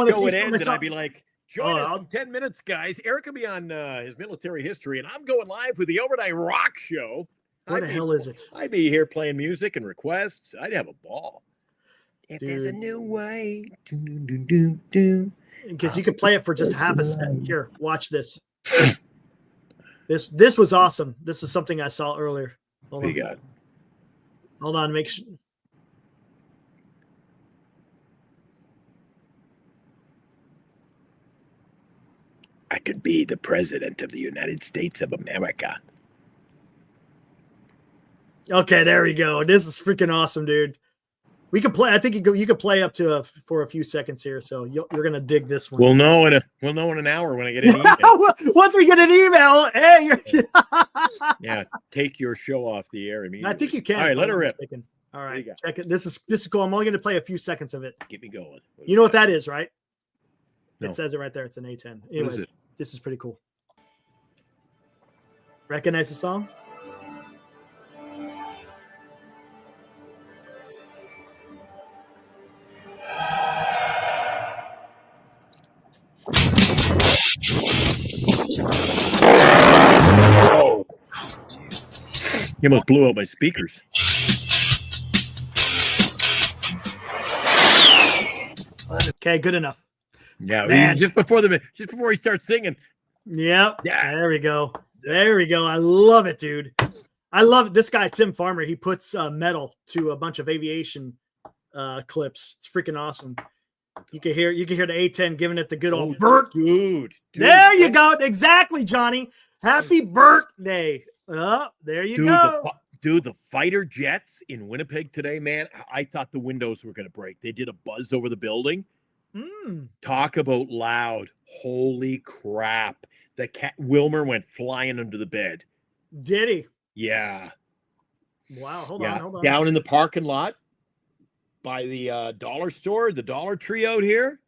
to see something? And I'd be like, join us in 10 minutes, guys. Eric will be on his military history, and I'm going live with the Overnight Rock Show. What the hell is it? I'd be here playing music and requests. I'd have a ball. If there's a new way. Because you could play it for just half a second. Here, watch this. This was awesome. This is something I saw earlier. What do you got? Hold on, make sure. I could be the president of the United States of America. Okay, there we go. This is freaking awesome, dude. We could play. I think you could play up to for a few seconds here. So you're gonna dig this one. We'll know in an hour when I get an email. Once we get an email, hey, yeah, take your show off the air immediately. I think you can. All right, let her rip. All right, check it. This is cool. I'm only gonna play a few seconds of it. Get me going. You know what that is, right? No. It says it right there. It's an A10. What Anyways, is it? This is pretty cool. Recognize the song? Oh. You almost blew out my speakers. Okay, good enough. Yeah, Man. just before he starts singing. Yep. Yeah. There we go. There we go. I love it, dude. I love it. This guy, Tim Farmer, he puts metal to a bunch of aviation clips. It's freaking awesome. You can hear the A10 giving it the good old Bert. Dude. There you go. Exactly, Johnny. Happy birthday. There you go. The fighter jets in Winnipeg today, man, I thought the windows were going to break. They did a buzz over the building. Talk about loud. Holy crap. The Wilmer went flying under the bed. Did he? Yeah. Wow. Hold on. Down in the parking lot by the dollar store, the Dollar Tree out here.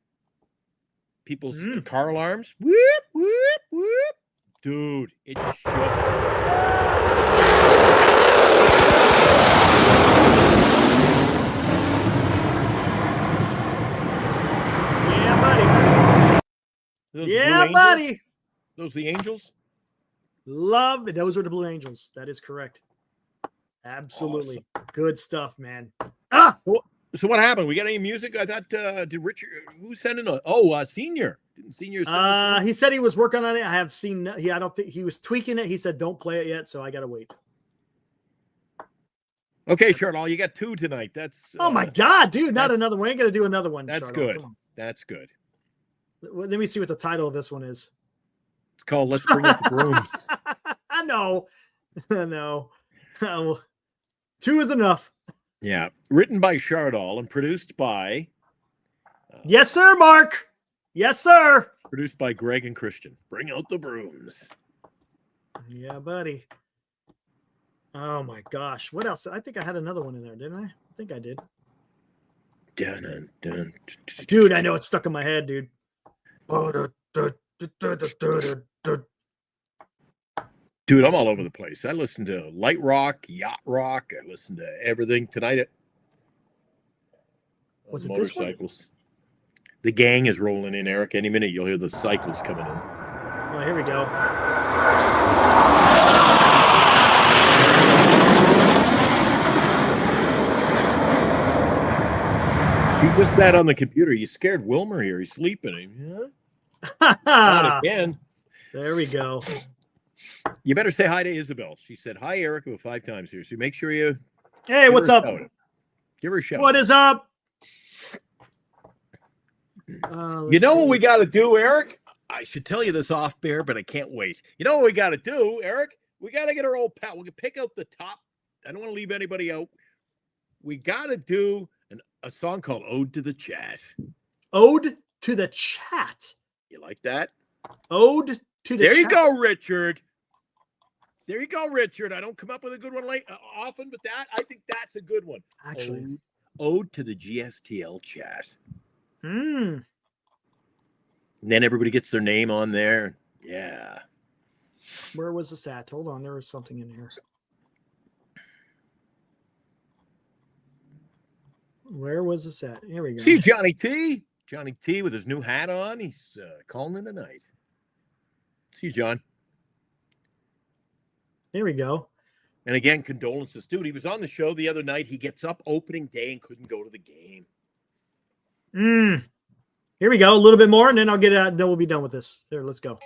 People's car alarms. Whoop, whoop, whoop. Dude, it shook. Yeah, buddy. Those the Angels? Love it. Those are the Blue Angels. That is correct. Absolutely. Awesome. Good stuff, man. So what happened? We got any music? I thought did Richard who's sending a Senior? Didn't Senior send us one? He said he was working on it. I have seen I don't think he was tweaking it. He said don't play it yet, so I gotta wait. Okay, Charlotte, you got 2 tonight. That's Oh my god, dude, not another one. I ain't gonna do another one. That's Charlotte. good. Come on. That's good. Let me see what the title of this one is. It's called Let's Bring Up the Brooms. I know. No. Oh, 2 is enough. Yeah. Written by Chardol and produced by Yes, sir, Mark. Yes, sir. Produced by Greg and Christian. Bring out the brooms. Yeah, buddy. Oh my gosh. What else? I think I had another one in there, didn't I? I think I did. Dun, dun, dun. Dude, I know it's stuck in my head, dude. Dude, I'm all over the place. I listen to light rock, yacht rock. I listen to everything tonight. Was it this one? Motorcycles. The gang is rolling in, Eric. Any minute you'll hear the cyclists coming in. Oh, here we go. You just sat on the computer. You scared Wilmer here. He's sleeping. Yeah. Not again. There we go. You better say hi to Isabel. She said hi, Eric, about 5 times here. So make sure you. Hey, what's up? Give her a shout. What is up? You know what we got to do, Eric? I should tell you this off air, but I can't wait. You know what we got to do, Eric? We got to get our old pal. We can pick out the top. I don't want to leave anybody out. We got to do a song called Ode to the Chat. Ode to the Chat. You like that? Ode to the There Chat. you go, Richard. There you go, Richard. I don't come up with a good one often, but I think that's a good one. Actually. Ode to the GSTL Chat. Hmm. And then everybody gets their name on there. Yeah. Where was this at? Hold on. There was something in here. Where was this at? Here we go. See Johnny T. Johnny T with his new hat on. He's calling in tonight. See you, John. Here we go. And again, condolences, dude. He was on the show the other night. He gets up opening day and couldn't go to the game. Here we go. A little bit more, and then I'll get it out, and then we'll be done with this. There, let's go.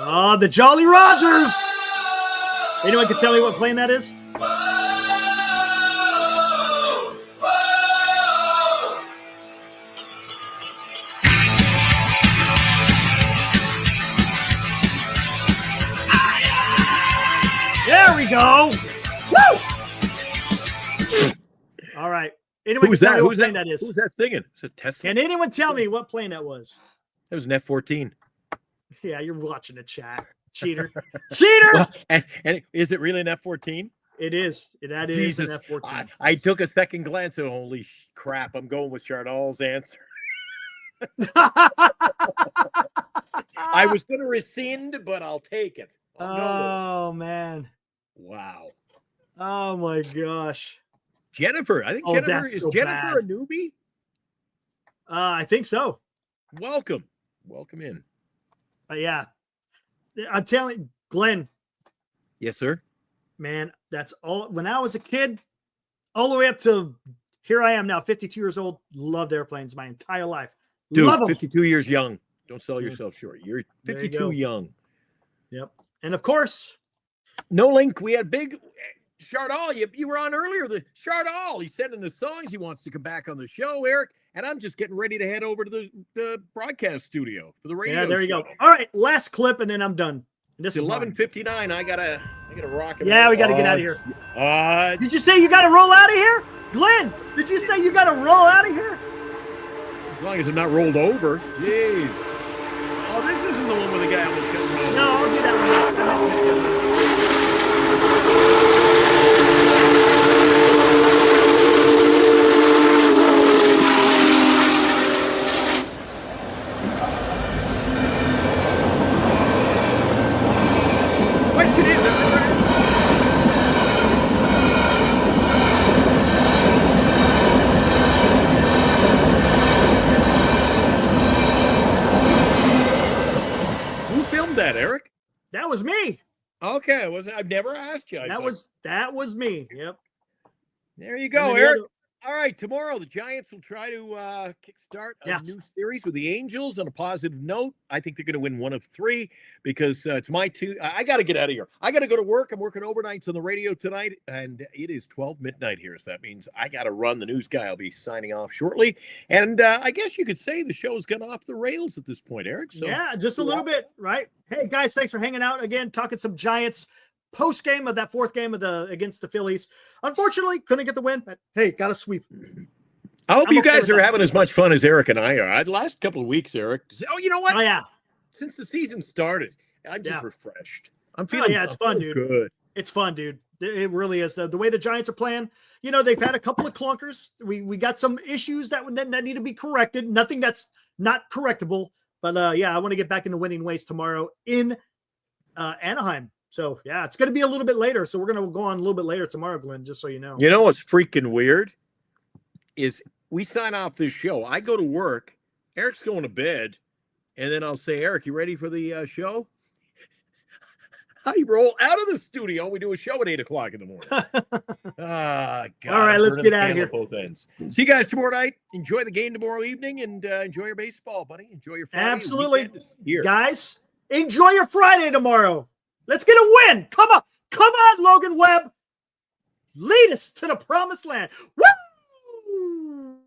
Oh, the Jolly Rogers. Anyone can tell me what plane that is? There we go. Woo! All right. Anyone Who was can tell that? me what Who's plane that? that is? Who was that singing? It's a Tesla. Can anyone tell me what plane that was? That was an F-14. Yeah, you're watching the chat. Cheater. Cheater! Well, and is it really an F-14? It is. That is an F-14. I took a second glance and holy crap, I'm going with Chardol's answer. I was going to rescind, but I'll take it. Oh, man. Wow. Oh, my gosh. Jennifer. I think Oh, Jennifer that's is so Jennifer bad. a newbie? I think so. Welcome. Welcome in. Yeah. I'm telling you, Glenn, Yes, sir. man, that's all. When I was a kid, all the way up to here I am now, 52 years old, loved airplanes my entire life. Dude, Love 'em. 52 years young. Don't sell yourself short. You're There you 52 go. young. Yep. And of course, No link. We had big Chardol. You were on earlier. The Chardol. He's sending the songs. He wants to come back on the show, Eric. And I'm just getting ready to head over to the broadcast studio for the radio. yeah, there you show. go. All right, last clip, and then I'm done. And this It's is mine. 11:59. I gotta rock and Yeah, roll. we got to get out of here. As Did you say you got to roll out of here? Glenn, did you say you got to roll out of here? long as it's not rolled over. Jeez. Oh, this isn't the one where the guy almost got run over. No, I'll do that one. Question is, who filmed that, Eric? That was me. Okay, I've never asked you. That was me. Yep. There you And go, then the Eric. other- All right, tomorrow the Giants will try to kickstart a Yeah. new series with the Angels on a positive note. I think they're going to win 1 of 3 because it's my two. I got to get out of here. I got to go to work. I'm working overnights on the radio tonight, and it is 12 midnight here. So that means I got to run. The news guy will be signing off shortly. And I guess you could say the show's gone off the rails at this point, Eric. So yeah, just a little bit, right? Hey, guys, thanks for hanging out again, talking some Giants post game of that 4th game of against the Phillies. Unfortunately, couldn't get the win, but hey, got a sweep. I hope I'm you okay guys with are that. having as much fun as Eric and I are. The last couple of weeks, Eric. Oh, you know what? Oh yeah, Since the season started, I'm just Yeah. refreshed. I'm feeling yeah, it's fun, I'm dude. good. it's fun, dude. It really is. The way the Giants are playing, you know, they've had a couple of clunkers. We got some issues that need to be corrected. Nothing that's not correctable. But yeah, I want to get back into winning ways tomorrow in Anaheim. So yeah, it's going to be a little bit later. So we're going to go on a little bit later tomorrow, Glenn, just so you know. You know what's freaking weird is we sign off this show. I go to work. Eric's going to bed. And then I'll say, Eric, you ready for the show? I roll out of the studio. We do a show at 8 o'clock in the morning. God, All right, I'm let's burning get the out of candle here. at both ends. See you guys tomorrow night. Enjoy the game tomorrow evening and enjoy your baseball, buddy. Enjoy your Friday. Absolutely. Weekend is here. Guys, enjoy your Friday tomorrow. Let's get a win. Come on, Logan Webb. Lead us to the promised land. Woo!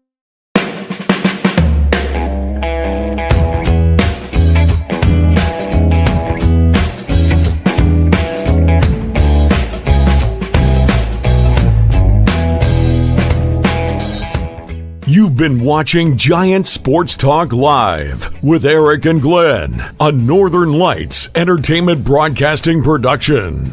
You've been watching Giant Sports Talk Live with Eric and Glenn, a Northern Lights Entertainment Broadcasting production.